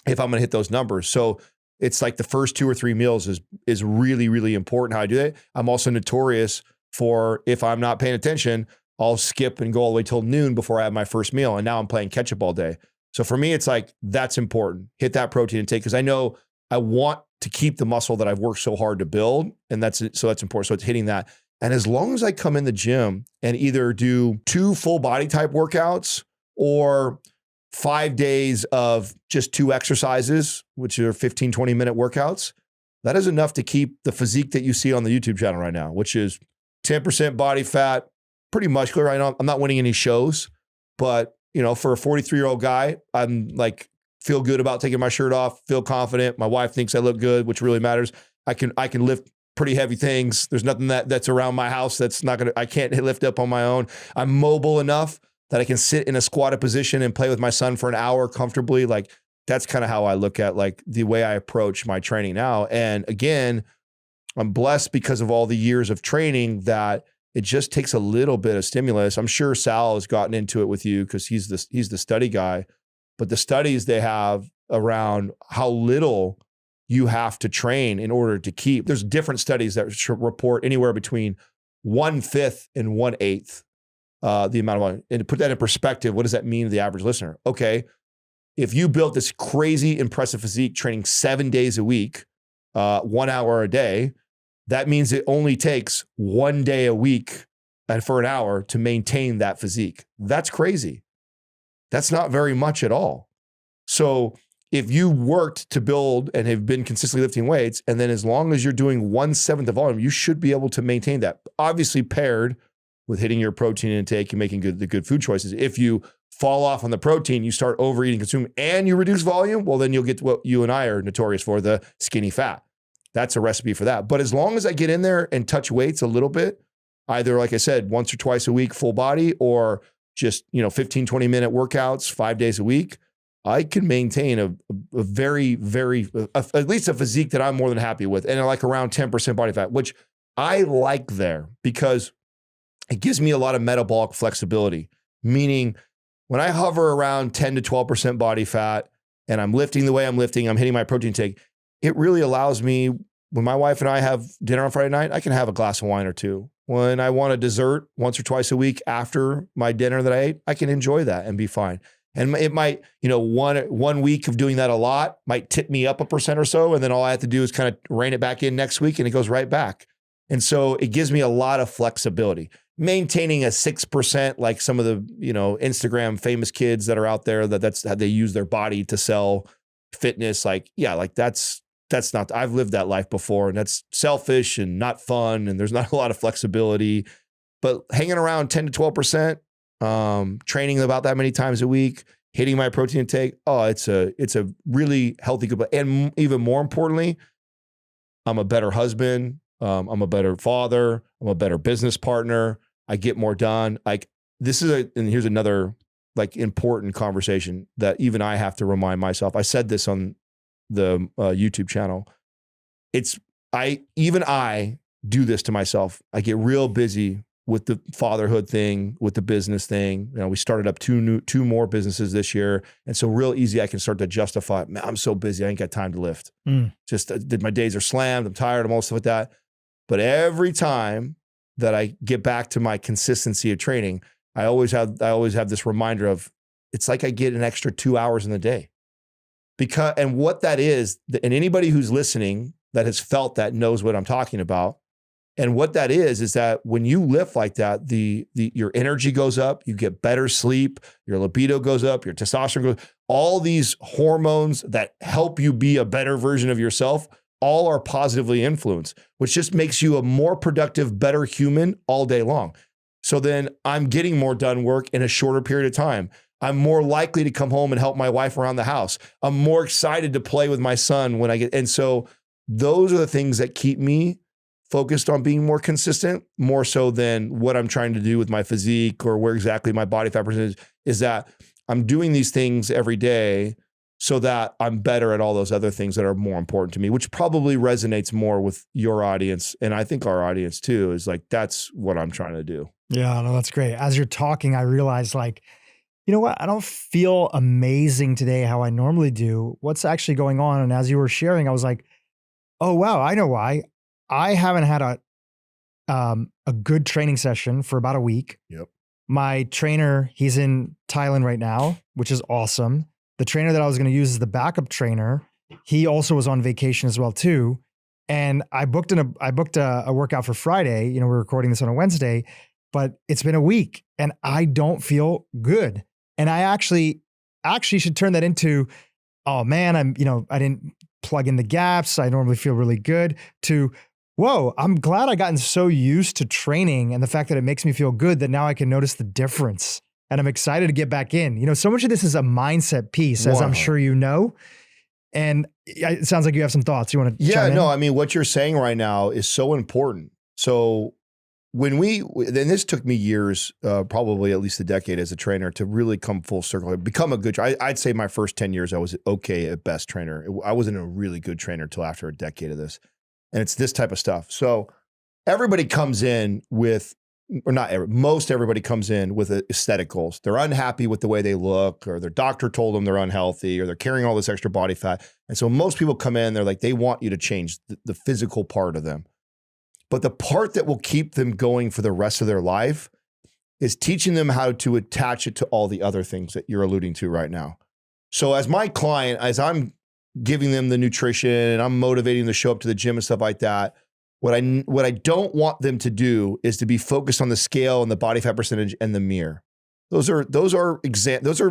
if I'm going to hit those numbers. So it's like the first 2 or 3 meals is really, really important how I do that. I'm also notorious for if I'm not paying attention, I'll skip and go all the way till noon before I have my first meal. And now I'm playing catch up all day. So for me, it's like, that's important. Hit that protein intake because I know I want to keep the muscle that I've worked so hard to build. And that's important. So it's hitting that. And as long as I come in the gym and either do 2 full body type workouts or 5 days of just 2 exercises, which are 15, 20 minute workouts, that is enough to keep the physique that you see on the YouTube channel right now, which is 10% body fat, pretty muscular. I know I'm not winning any shows, but for a 43-year-old guy, I'm like, feel good about taking my shirt off, feel confident. My wife thinks I look good, which really matters. I can lift pretty heavy things. There's nothing that's around my house I can't lift up on my own. I'm mobile enough that I can sit in a squatted position and play with my son for an hour comfortably. Like that's kind of how I look at like the way I approach my training now. And again, I'm blessed because of all the years of training that it just takes a little bit of stimulus. I'm sure Sal has gotten into it with you because he's the study guy, but the studies they have around how little you have to train in order to keep, there's different studies that report anywhere between 1/5 and 1/8 the amount of volume. And to put that in perspective, what does that mean to the average listener? Okay, if you built this crazy impressive physique training 7 days a week, 1 hour a day, that means it only takes 1 day a week and for an hour to maintain that physique. That's crazy. That's not very much at all. So if you worked to build and have been consistently lifting weights, and then as long as you're doing 1/7 the volume, you should be able to maintain that. Obviously paired with hitting your protein intake and making the good food choices. If you fall off on the protein, you start overeating, consuming, and you reduce volume, well, then you'll get to what you and I are notorious for, the skinny fat. That's a recipe for that. But as long as I get in there and touch weights a little bit, either, like I said, once or twice a week, full body, or just 15, 20 minute workouts, 5 days a week, I can maintain a very, very, at least a physique that I'm more than happy with. And like around 10% body fat, which I like there because it gives me a lot of metabolic flexibility, meaning when I hover around 10 to 12% body fat and I'm lifting the way I'm lifting, I'm hitting my protein intake, it really allows me, when my wife and I have dinner on Friday night, I can have a glass of wine or 2. When I want a dessert once or twice a week after my dinner that I ate, I can enjoy that and be fine. And it might, one week of doing that a lot might tip me up 1% or so. And then all I have to do is kind of rein it back in next week and it goes right back. And so it gives me a lot of flexibility. maintaining a 6%, like some of the, Instagram famous kids that are out there, that's how they use their body to sell fitness. Like, yeah, like that's not, I've lived that life before, and that's selfish and not fun. And there's not a lot of flexibility, but hanging around 10 to 12%, training about that many times a week, hitting my protein intake. Oh, it's a really healthy, good, and even more importantly, I'm a better husband. I'm a better father. I'm a better business partner. I get more done. Like and here's another like important conversation that even I have to remind myself. I said this on the YouTube channel. I do this to myself. I get real busy with the fatherhood thing, with the business thing. We started up two more businesses this year. And so real easy, I can start to justify, man, I'm so busy. I ain't got time to lift. Just my days are slammed. I'm tired. I'm all stuff like that. But every time that I get back to my consistency of training, I always have this reminder of, it's like I get an extra 2 hours in the day. And what that is, and anybody who's listening that has felt that knows what I'm talking about. And what that is that when you lift like that, your energy goes up, you get better sleep, your libido goes up, your testosterone goes, all these hormones that help you be a better version of yourself, all are positively influenced, which just makes you a more productive, better human all day long. So then I'm getting more done work in a shorter period of time. I'm more likely to come home and help my wife around the house. I'm more excited to play with my son and so those are the things that keep me focused on being more consistent, more so than what I'm trying to do with my physique or where exactly my body fat percentage is. That I'm doing these things every day so that I'm better at all those other things that are more important to me, which probably resonates more with your audience. And I think our audience too is like, that's what I'm trying to do. Yeah, no, that's great. As you're talking, I realized like, you know what? I don't feel amazing today how I normally do. What's actually going on? And as you were sharing, I was like, oh, wow, I know why. I haven't had a good training session for about a week. Yep. My trainer, he's in Thailand right now, which is awesome. The trainer that I was going to use as the backup trainer, he also was on vacation as well too. And I booked a workout for Friday. We're recording this on a Wednesday, but it's been a week and I don't feel good. And I actually should turn that into, oh man, I didn't plug in the gaps. I normally feel really good, to, whoa, I'm glad I gotten so used to training and the fact that it makes me feel good that now I can notice the difference and I'm excited to get back in. So much of this is a mindset piece, as I'm sure you know. And it sounds like you have some thoughts. You want to chime in? No, I mean, what you're saying right now is so important. So then this took me years, probably at least a decade as a trainer to really come full circle, become a good, I'd say my first 10 years, I was okay at best trainer. I wasn't a really good trainer till after a decade of this. And it's this type of stuff. So everybody comes in with, or not most everybody comes in with aesthetic goals. They're unhappy with the way they look, or their doctor told them they're unhealthy, or they're carrying all this extra body fat. And so most people come in, they're like, they want you to change the physical part of them. But the part that will keep them going for the rest of their life is teaching them how to attach it to all the other things that you're alluding to right now. So as my client, as I'm giving them the nutrition and I'm motivating them to show up to the gym and stuff like that, what I don't want them to do is to be focused on the scale and the body fat percentage and the mirror. Those are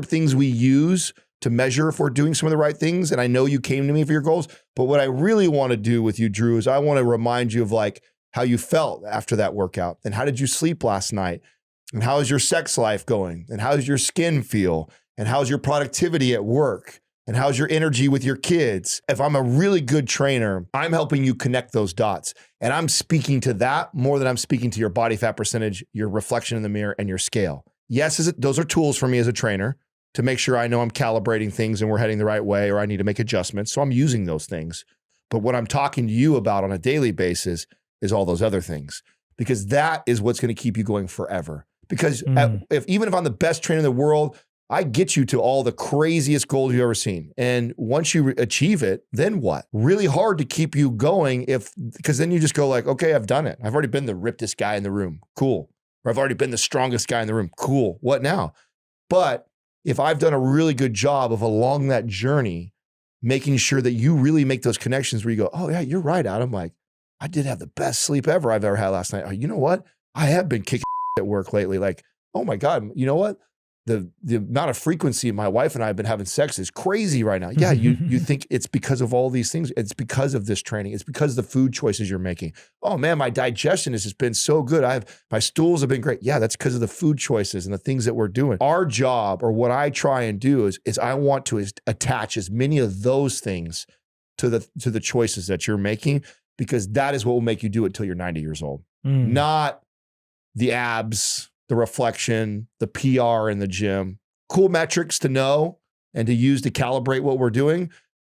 things we use to measure if we're doing some of the right things. And I know you came to me for your goals, but what I really want to do with you, Dhru, is I want to remind you of like how you felt after that workout, and how did you sleep last night, and how is your sex life going, and how does your skin feel, and how's your productivity at work, and how's your energy with your kids. If I'm a really good trainer, I'm helping you connect those dots, and I'm speaking to that more than I'm speaking to your body fat percentage, your reflection in the mirror, and your scale. Yes, those are tools for me as a trainer to make sure I know I'm calibrating things and we're heading the right way, or I need to make adjustments. So I'm using those things. But what I'm talking to you about on a daily basis is all those other things, because that is what's going to keep you going forever. Because even if I'm the best trainer in the world, I get you to all the craziest goals you've ever seen. And once you achieve it, then what? Really hard to keep you going because then you just go like, okay, I've done it. I've already been the rippedest guy in the room. Cool. Or I've already been the strongest guy in the room. Cool. What now? But if I've done a really good job of along that journey, making sure that you really make those connections where you go, oh yeah, you're right, Adam. Like, I did have the best sleep I've ever had last night. Oh, you know what? I have been kicking at work lately. Like, oh my God, you know what? The amount of frequency my wife and I have been having sex is crazy right now. Yeah, you think it's because of all these things. It's because of this training. It's because of the food choices you're making. Oh man, my digestion has just been so good. My stools have been great. Yeah, that's because of the food choices and the things that we're doing. Our job, or what I try and do is I want to attach as many of those things to the choices that you're making, because that is what will make you do it till you're 90 years old. Not the abs, the reflection, the PR in the gym. Cool metrics to know and to use to calibrate what we're doing.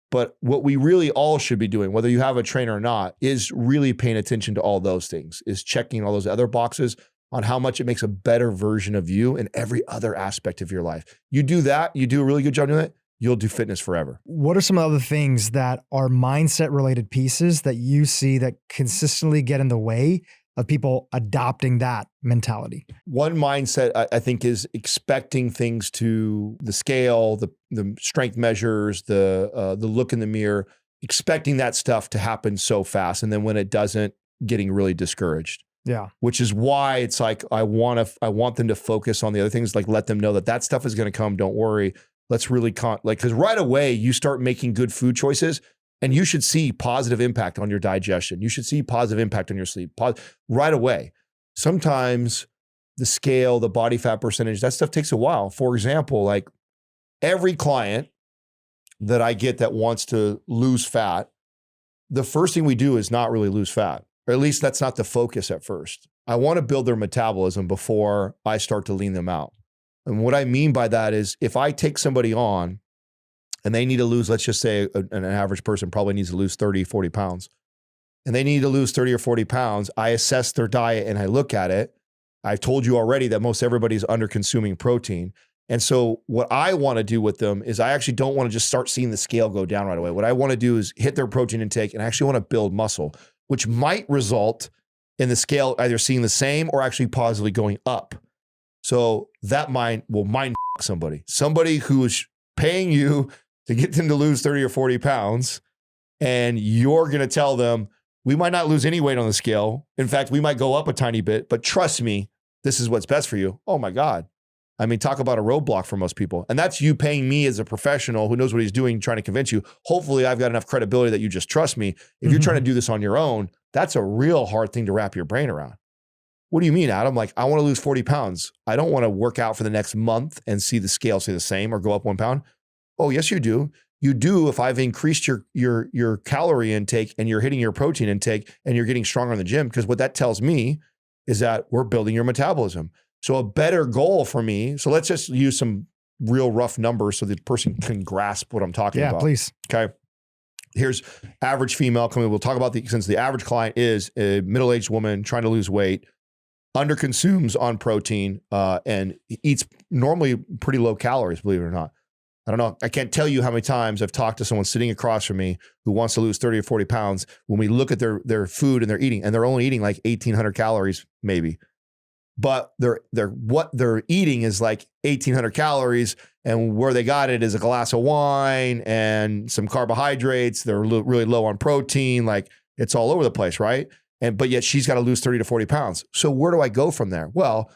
But what we really all should be doing, whether you have a trainer or not, is really paying attention to all those things, is checking all those other boxes on how much it makes a better version of you in every other aspect of your life. You do that, you do a really good job doing it, you'll do fitness forever. What are some other things that are mindset related pieces that you see that consistently get in the way of people adopting that mentality? One mindset I think is expecting things to the scale, the strength measures, the look in the mirror, expecting that stuff to happen so fast. And then when it doesn't, getting really discouraged. Yeah. Which is why it's like, I want them to focus on the other things, like let them know that stuff is going to come. Don't worry. Let's really because right away you start making good food choices, and you should see positive impact on your digestion. You should see positive impact on your sleep right away. Sometimes the scale, the body fat percentage, that stuff takes a while. For example, like every client that I get that wants to lose fat, the first thing we do is not really lose fat, or at least that's not the focus at first. I want to build their metabolism before I start to lean them out. And what I mean by that is, if I take somebody on and they need to lose, let's just say an average person probably needs to lose 30, 40 pounds. And they need to lose 30 or 40 pounds. I assess their diet and I look at it. I've told you already that most everybody's under consuming protein. And so what I want to do with them is, I actually don't want to just start seeing the scale go down right away. What I want to do is hit their protein intake, and I actually want to build muscle, which might result in the scale either seeing the same or actually positively going up. So that will mind somebody who is paying you to get them to lose 30 or 40 pounds. And you're going to tell them, we might not lose any weight on the scale. In fact, we might go up a tiny bit, but trust me, this is what's best for you. Oh my God. I mean, talk about a roadblock for most people. And that's you paying me as a professional who knows what he's doing, trying to convince you. Hopefully I've got enough credibility that you just trust me. If you're trying to do this on your own, that's a real hard thing to wrap your brain around. What do you mean, Adam? Like, I want to lose 40 pounds. I don't want to work out for the next month and see the scale stay the same or go up 1 pound. Oh, yes, you do. You do if I've increased your calorie intake and you're hitting your protein intake and you're getting stronger in the gym, because what that tells me is that we're building your metabolism. So a better goal for me, so let's just use some real rough numbers so the person can grasp what I'm talking about. Yeah, please. Okay. Here's average female coming. We'll talk about since the average client is a middle-aged woman trying to lose weight, underconsumes on protein, and eats normally pretty low calories, believe it or not. I don't know. I can't tell you how many times I've talked to someone sitting across from me who wants to lose 30 or 40 pounds. When we look at their food and they're eating, and they're only eating like 1,800 calories, maybe. But what they're eating is like 1,800 calories, and where they got it is a glass of wine and some carbohydrates. They're really low on protein. Like, it's all over the place, right? But yet she's got to lose 30 to 40 pounds. So where do I go from there? Well,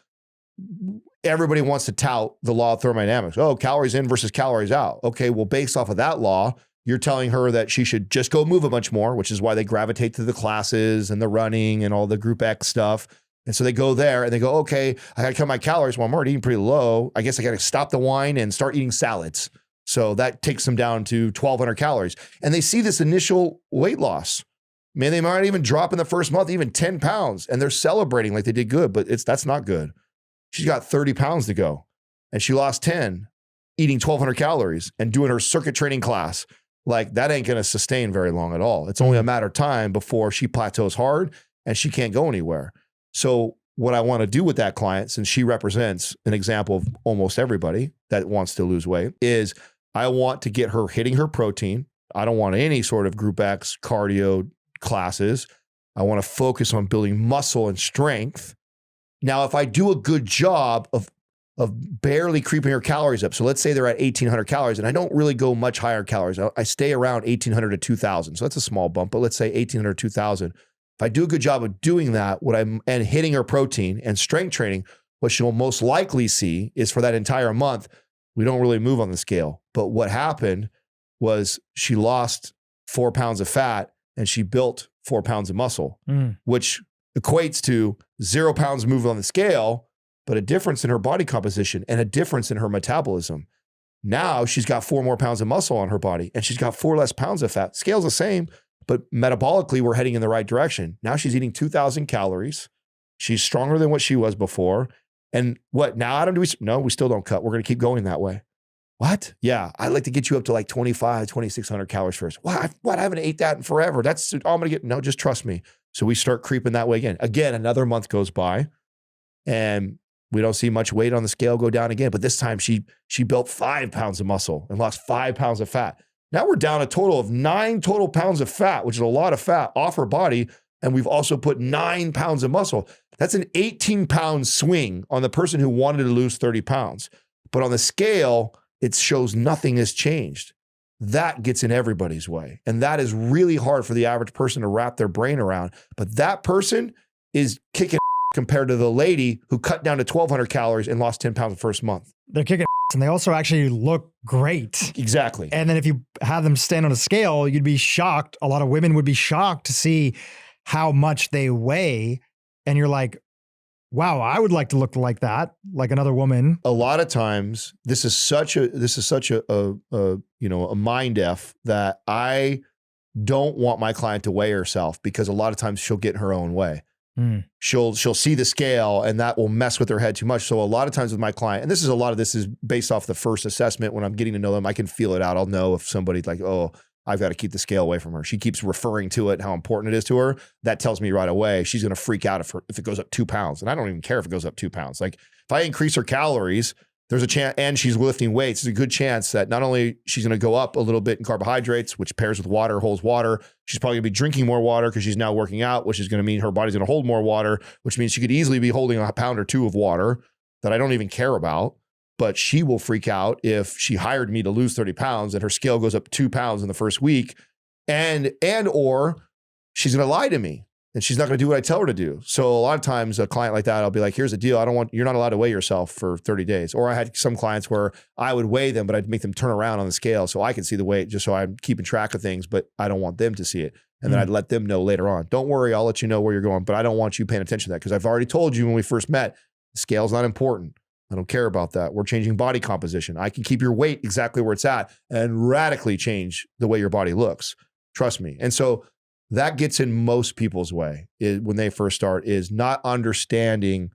everybody wants to tout the law of thermodynamics. Oh, calories in versus calories out. Okay, well, based off of that law, you're telling her that she should just go move a bunch more, which is why they gravitate to the classes and the running and all the group X stuff. And so they go there and they go, okay, I got to cut my calories. Well, I'm already eating pretty low. I guess I got to stop the wine and start eating salads. So that takes them down to 1,200 calories. And they see this initial weight loss. Man, they might even drop in the first month, even 10 pounds. And they're celebrating like they did good, but that's not good. She's got 30 pounds to go. And she lost 10, eating 1,200 calories and doing her circuit training class. Like, that ain't going to sustain very long at all. It's only a matter of time before she plateaus hard and she can't go anywhere. So what I want to do with that client, since she represents an example of almost everybody that wants to lose weight, is I want to get her hitting her protein. I don't want any sort of group X cardio classes. I want to focus on building muscle and strength. Now, if I do a good job of barely creeping her calories up, so let's say they're at 1,800 calories, and I don't really go much higher calories. I stay around 1,800 to 2,000. So that's a small bump, but let's say 1,800 to 2,000. If I do a good job of doing that, and hitting her protein and strength training, what she'll most likely see is for that entire month, we don't really move on the scale. But what happened was she lost 4 pounds of fat and she built 4 pounds of muscle, which equates to 0 pounds moved on the scale, but a difference in her body composition and a difference in her metabolism. Now she's got 4 more pounds of muscle on her body and she's got 4 less pounds of fat. Scale's the same, but metabolically we're heading in the right direction. Now she's eating 2,000 calories. She's stronger than what she was before. And what now, Adam, no, we still don't cut. We're going to keep going that way. What? Yeah, I'd like to get you up to like 2,600 calories first. What? I haven't ate that in forever. That's all I'm going to get. No, just trust me. So we start creeping that way again. Again, another month goes by and we don't see much weight on the scale go down again. But this time she built 5 pounds of muscle and lost 5 pounds of fat. Now we're down a total of 9 total pounds of fat, which is a lot of fat off her body. And we've also put 9 pounds of muscle. That's an 18-pound swing on the person who wanted to lose 30 pounds. But on the scale, it shows nothing has changed. That gets in everybody's way. And that is really hard for the average person to wrap their brain around. But that person is kicking compared to the lady who cut down to 1,200 calories and lost 10 pounds the first month. They're kicking and they also actually look great. Exactly. And then if you have them stand on a scale, you'd be shocked. A lot of women would be shocked to see how much they weigh. And you're like, wow, I would like to look like that, like another woman. A lot of times, this is such a mind F that I don't want my client to weigh herself because a lot of times she'll get in her own way. She'll see the scale and that will mess with her head too much. So a lot of times with my client, and a lot of this is based off the first assessment. When I'm getting to know them, I can feel it out. I'll know if somebody's like, oh, I've got to keep the scale away from her. She keeps referring to it, how important it is to her. That tells me right away she's going to freak out if it goes up 2 pounds. And I don't even care if it goes up 2 pounds. Like if I increase her calories, there's a chance, and she's lifting weights, there's a good chance that not only she's going to go up a little bit in carbohydrates, which pairs with water, holds water. She's probably going to be drinking more water because she's now working out, which is going to mean her body's going to hold more water, which means she could easily be holding a pound or 2 of water that I don't even care about. But she will freak out if she hired me to lose 30 pounds and her scale goes up 2 pounds in the first week. Or she's going to lie to me and she's not going to do what I tell her to do. So a lot of times a client like that, I'll be like, here's the deal. You're not allowed to weigh yourself for 30 days. Or I had some clients where I would weigh them, but I'd make them turn around on the scale so I can see the weight just so I'm keeping track of things, but I don't want them to see it. And then I'd let them know later on, don't worry, I'll let you know where you're going, but I don't want you paying attention to that because I've already told you when we first met, the scale's not important. I don't care about that. We're changing body composition. I can keep your weight exactly where it's at and radically change the way your body looks. Trust me. And so that gets in most people's way when they first start is not understanding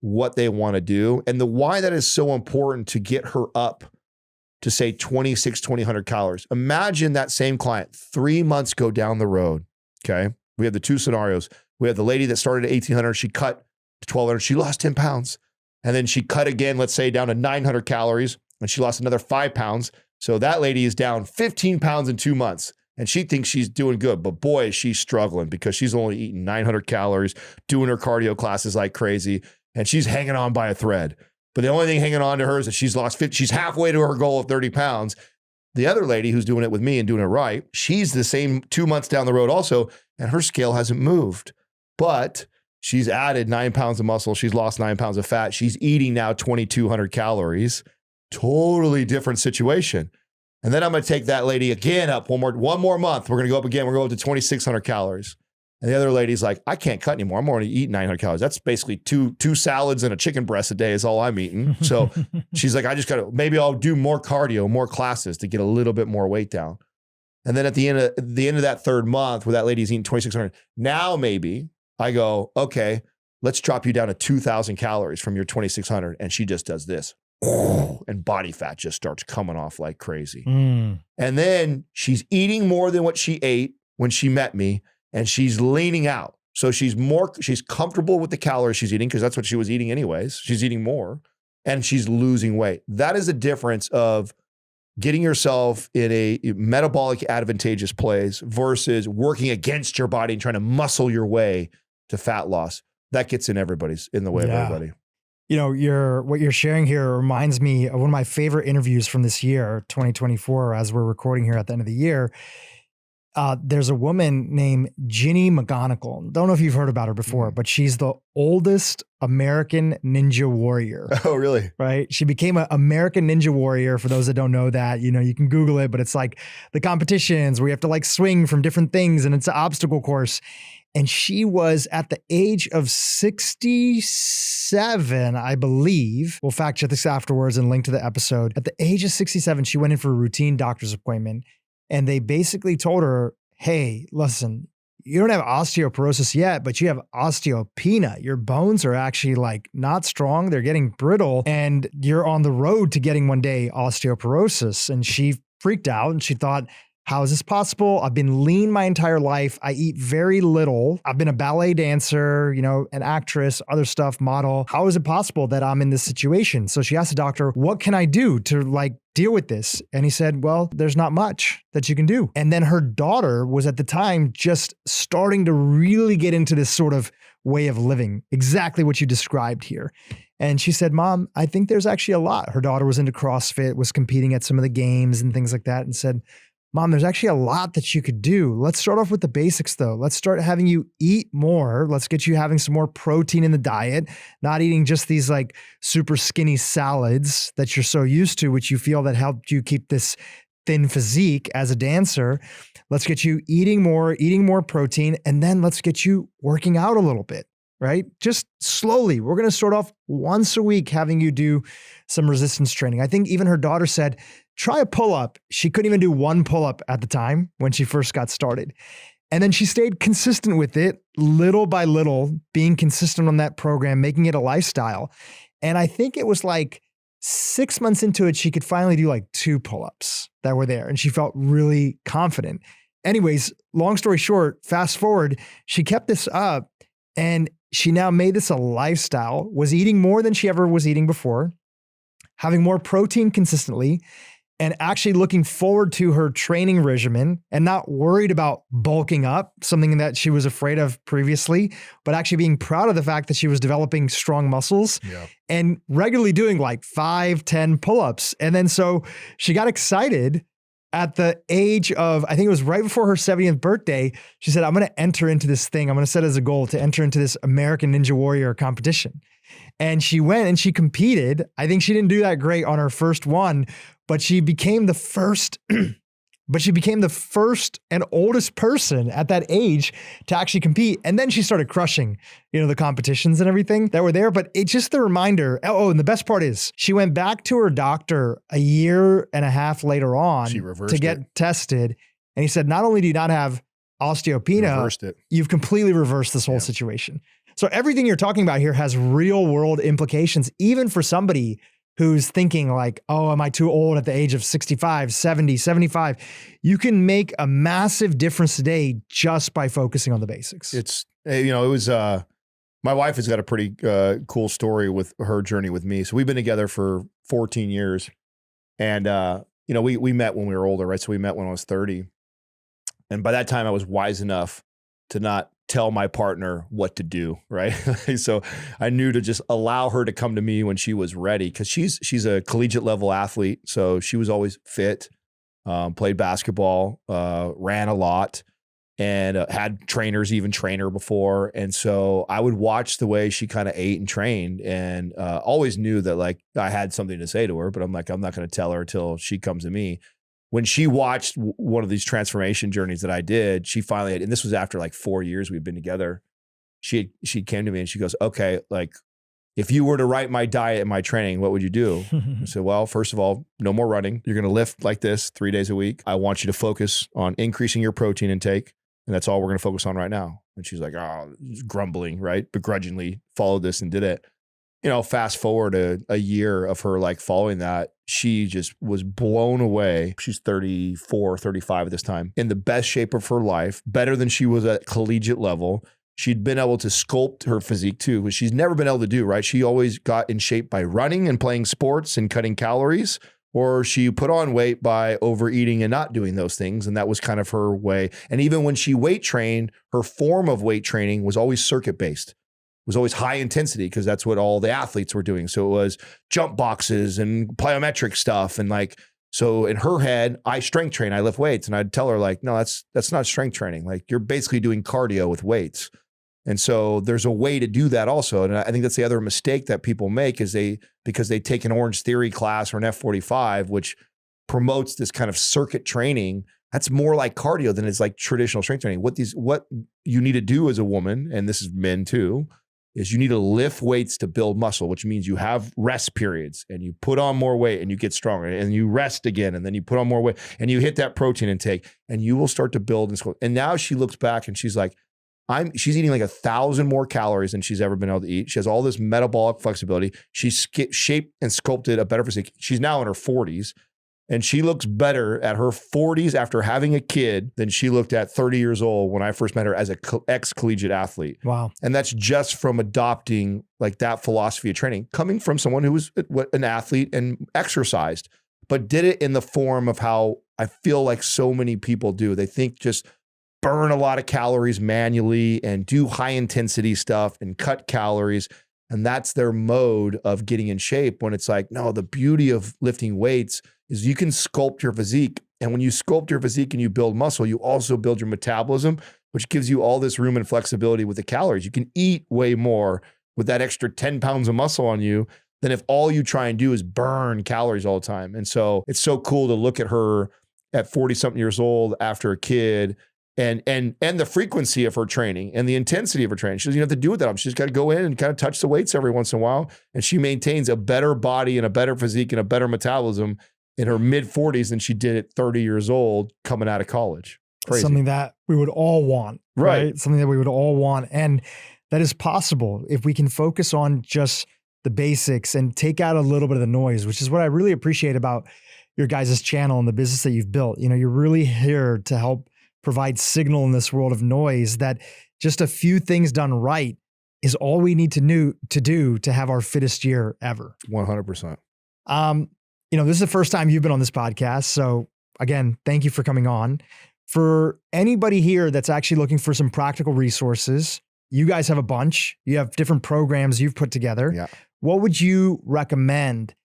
what they want to do and the why that is so important to get her up to say 2,600 calories. Imagine that same client 3 months go down the road. Okay. We have the 2 scenarios. We have the lady that started at 1,800. She cut to 1,200. She lost 10 pounds. And then she cut again, let's say down to 900 calories and she lost another 5 pounds. So that lady is down 15 pounds in 2 months and she thinks she's doing good, but boy, is she struggling because she's only eating 900 calories, doing her cardio classes like crazy. And she's hanging on by a thread. But the only thing hanging on to her is that she's halfway to her goal of 30 pounds. The other lady who's doing it with me and doing it right, she's the same 2 months down the road also, and her scale hasn't moved. But she's added 9 pounds of muscle. She's lost 9 pounds of fat. She's eating now 2,200 calories. Totally different situation. And then I'm going to take that lady again up one more month. We're going to go up again. We're going to go up to 2,600 calories. And the other lady's like, I can't cut anymore. I'm going to eat 900 calories. That's basically two salads and a chicken breast a day is all I'm eating. So she's like, maybe I'll do more cardio, more classes to get a little bit more weight down. And then at the end of that 3rd month where that lady's eating 2,600, now maybe I go, okay, let's drop you down to 2,000 calories from your 2,600. And she just does this. And body fat just starts coming off like crazy. And then she's eating more than what she ate when she met me. And she's leaning out. So she's comfortable with the calories she's eating because that's what she was eating anyways. She's eating more and she's losing weight. That is a difference of getting yourself in a metabolic advantageous place versus working against your body and trying to muscle your way to fat loss. That gets in the way of everybody. You know, what you're sharing here reminds me of one of my favorite interviews from this year, 2024, as we're recording here at the end of the year. there's a woman named Ginny McGonigal. Don't know if you've heard about her before, but she's the oldest American ninja warrior. Oh, really? Right? She became an American ninja warrior. For those that don't know that, you can Google it, but it's like the competitions where you have to like swing from different things and it's an obstacle course. And she was at the age of 67, I believe. We'll fact check this afterwards and link to the episode. At the age of 67, she went in for a routine doctor's appointment. And they basically told her, hey, listen, you don't have osteoporosis yet, but you have osteopenia. Your bones are actually like not strong. They're getting brittle and you're on the road to getting one day osteoporosis. And she freaked out and she thought, how is this possible? I've been lean my entire life. I eat very little. I've been a ballet dancer, an actress, other stuff, model. How is it possible that I'm in this situation? So she asked the doctor, what can I do to deal with this? And he said, well, there's not much that you can do. And then her daughter was at the time just starting to really get into this sort of way of living, exactly what you described here. And she said, Mom, I think there's actually a lot. Her daughter was into CrossFit, was competing at some of the games and things like that, and said, Mom, there's actually a lot that you could do. Let's start off with the basics though. Let's start having you eat more. Let's get you having some more protein in the diet, not eating just these like super skinny salads that you're so used to, which you feel that helped you keep this thin physique as a dancer. Let's get you eating more protein, and then let's get you working out a little bit, right? Just slowly. We're going to start off once a week having you do some resistance training. I think even her daughter said, try a pull-up. She couldn't even do one pull-up at the time when she first got started. And then she stayed consistent with it, little by little, being consistent on that program, making it a lifestyle. And I think it was like 6 months into it, she could finally do like 2 pull-ups that were there. And she felt really confident. Anyways, long story short, fast forward, she kept this up and she now made this a lifestyle, was eating more than she ever was eating before, having more protein consistently, and actually looking forward to her training regimen and not worried about bulking up, something that she was afraid of previously, but actually being proud of the fact that she was developing strong muscles and regularly doing like 5, 10 pull-ups. And then so she got excited at the age of, I think it was right before her 70th birthday. She said, I'm going to enter into this thing. I'm going to set as a goal to enter into this American Ninja Warrior competition. And she went and she competed. I think she didn't do that great on her first one, but she became the first and oldest person at that age to actually compete. And then she started crushing, the competitions and everything that were there. But it's just the reminder. Oh, and the best part is she went back to her doctor a year and a half later on to get tested. And he said, not only do you not have osteopenia, you've completely reversed this whole situation. So everything you're talking about here has real world implications, even for somebody who's thinking like, oh, am I too old at the age of 65, 70, 75? You can make a massive difference today just by focusing on the basics. It was, my wife has got a pretty cool story with her journey with me. So we've been together for 14 years and, we met when we were older, right? So we met when I was 30. And by that time I was wise enough to not tell my partner what to do, right? So I knew to just allow her to come to me when she was ready, because she's a collegiate level athlete. So she was always fit, played basketball, ran a lot, and had trainers even train her before. And so I would watch the way she kind of ate and trained, and always knew that like I had something to say to her, but I'm like, I'm not going to tell her till she comes to me. When she watched one of these transformation journeys that I did, she finally had, and this was after like 4 years we'd been together. She came to me and she goes, okay, like if you were to write my diet and my training, what would you do? I said, well, first of all, no more running. You're going to lift like this 3 days a week. I want you to focus on increasing your protein intake. And that's all we're going to focus on right now. And she's like, oh, grumbling, right? Begrudgingly followed this and did it. Fast forward a year of her like following that, she just was blown away. She's 34, 35 at this time, in the best shape of her life, better than she was at collegiate level. She'd been able to sculpt her physique too, which she's never been able to do, right? She always got in shape by running and playing sports and cutting calories, or she put on weight by overeating and not doing those things. And that was kind of her way. And even when she weight trained, her form of weight training was always circuit-based. Was always high intensity because that's what all the athletes were doing. So it was jump boxes and plyometric stuff and like So in her head, I strength train, I lift weights. And I'd tell her like, no, that's not strength training. Like you're basically doing cardio with weights. And so there's a way to do that also. And I think that's the other mistake that people make is because they take an Orange Theory class or an F45, which promotes this kind of circuit training. That's more like cardio than it's like traditional strength training. What you need to do as a woman, and this is men too, is you need to lift weights to build muscle, which means you have rest periods and you put on more weight and you get stronger and you rest again and then you put on more weight and you hit that protein intake and you will start to build and sculpt. And now she looks back and she's like, she's eating like 1,000 more calories than she's ever been able to eat. She has all this metabolic flexibility. She's shaped and sculpted a better physique. She's now in her 40s. And she looks better at her 40s after having a kid than she looked at 30 years old when I first met her as an ex-collegiate athlete. Wow. And that's just from adopting like that philosophy of training, coming from someone who was an athlete and exercised, but did it in the form of how I feel like so many people do. They think just burn a lot of calories manually and do high intensity stuff and cut calories. And that's their mode of getting in shape, when it's like, no, the beauty of lifting weights is you can sculpt your physique. And when you sculpt your physique and you build muscle, you also build your metabolism, which gives you all this room and flexibility with the calories. You can eat way more with that extra 10 pounds of muscle on you than if all you try and do is burn calories all the time. And so it's so cool to look at her at 40 something years old after a kid, and the frequency of her training and the intensity of her training. She doesn't even have to do with that. She's got to go in and kind of touch the weights every once in a while. And she maintains a better body and a better physique and a better metabolism in her mid 40s than she did at 30 years old coming out of college. Crazy. Something that we would all want, right? Something that we would all want. And that is possible if we can focus on just the basics and take out a little bit of the noise, which is what I really appreciate about your guys' channel and the business that you've built. You know, you're really here to help provide signal in this world of noise, that just a few things done right is all we need to do to have our fittest year ever. 100%. You know, this is the first time you've been on this podcast. So again, thank you for coming on. For anybody here that's actually looking for some practical resources, you guys have a bunch. You have different programs you've put together. Yeah. What would you recommend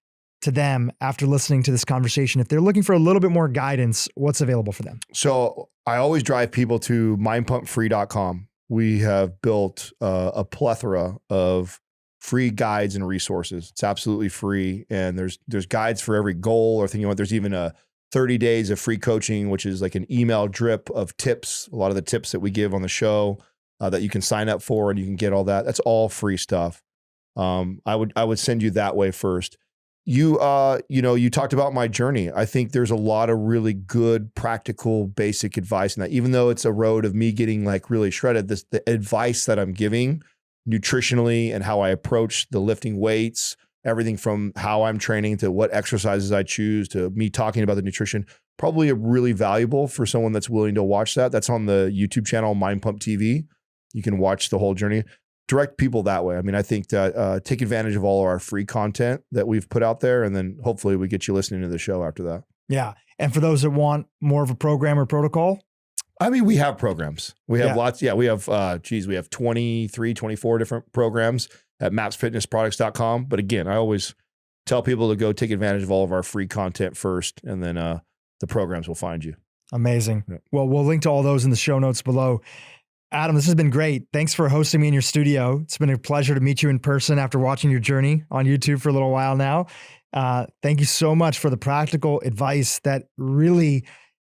to them after listening to this conversation? If they're looking for a little bit more guidance, what's available for them? So I always drive people to mindpumpfree.com. We have built a plethora of free guides and resources. It's absolutely free. And there's guides for every goal or thing you want. There's even a 30 days of free coaching, which is like an email drip of tips. A lot of the tips that we give on the show that you can sign up for, and you can get all that. That's all free stuff. I would send you that way first. You talked about my journey. I think there's a lot of really good, practical, basic advice in that. Even though it's a road of me getting like really shredded, the advice that I'm giving nutritionally and how I approach the lifting weights, everything from how I'm training to what exercises I choose to me talking about the nutrition, probably really valuable for someone that's willing to watch that. That's on the YouTube channel, Mind Pump TV. You can watch the whole journey. Direct people that way. I mean, I think that take advantage of all of our free content that we've put out there, and then hopefully we get you listening to the show after that. Yeah. And for those that want more of a program or protocol? I mean, we have programs. We have lots. Yeah, we have, we have 23, 24 different programs at mapsfitnessproducts.com. But again, I always tell people to go take advantage of all of our free content first, and then the programs will find you. Amazing. Yeah. Well, we'll link to all those in the show notes below. Adam, this has been great. Thanks for hosting me in your studio. It's been a pleasure to meet you in person after watching your journey on YouTube for a little while now. Thank you so much for the practical advice that really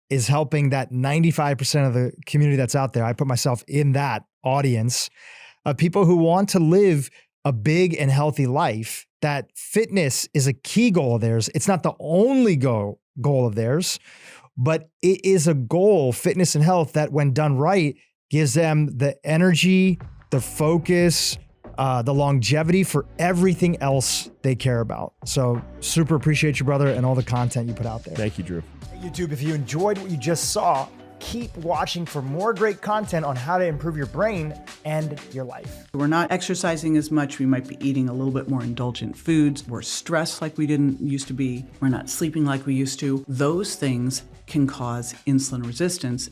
is helping that 95% of the community that's out there. I put myself in that audience of people who want to live a big and healthy life, that fitness is a key goal of theirs. It's not the only goal of theirs, but it is a goal, fitness and health, that when done right, gives them the energy, the focus, the longevity for everything else they care about. So super appreciate you, brother, and all the content you put out there. Thank you, Dhru. YouTube, if you enjoyed what you just saw, keep watching for more great content on how to improve your brain and your life. We're not exercising as much. We might be eating a little bit more indulgent foods. We're stressed like we didn't used to be. We're not sleeping like we used to. Those things can cause insulin resistance.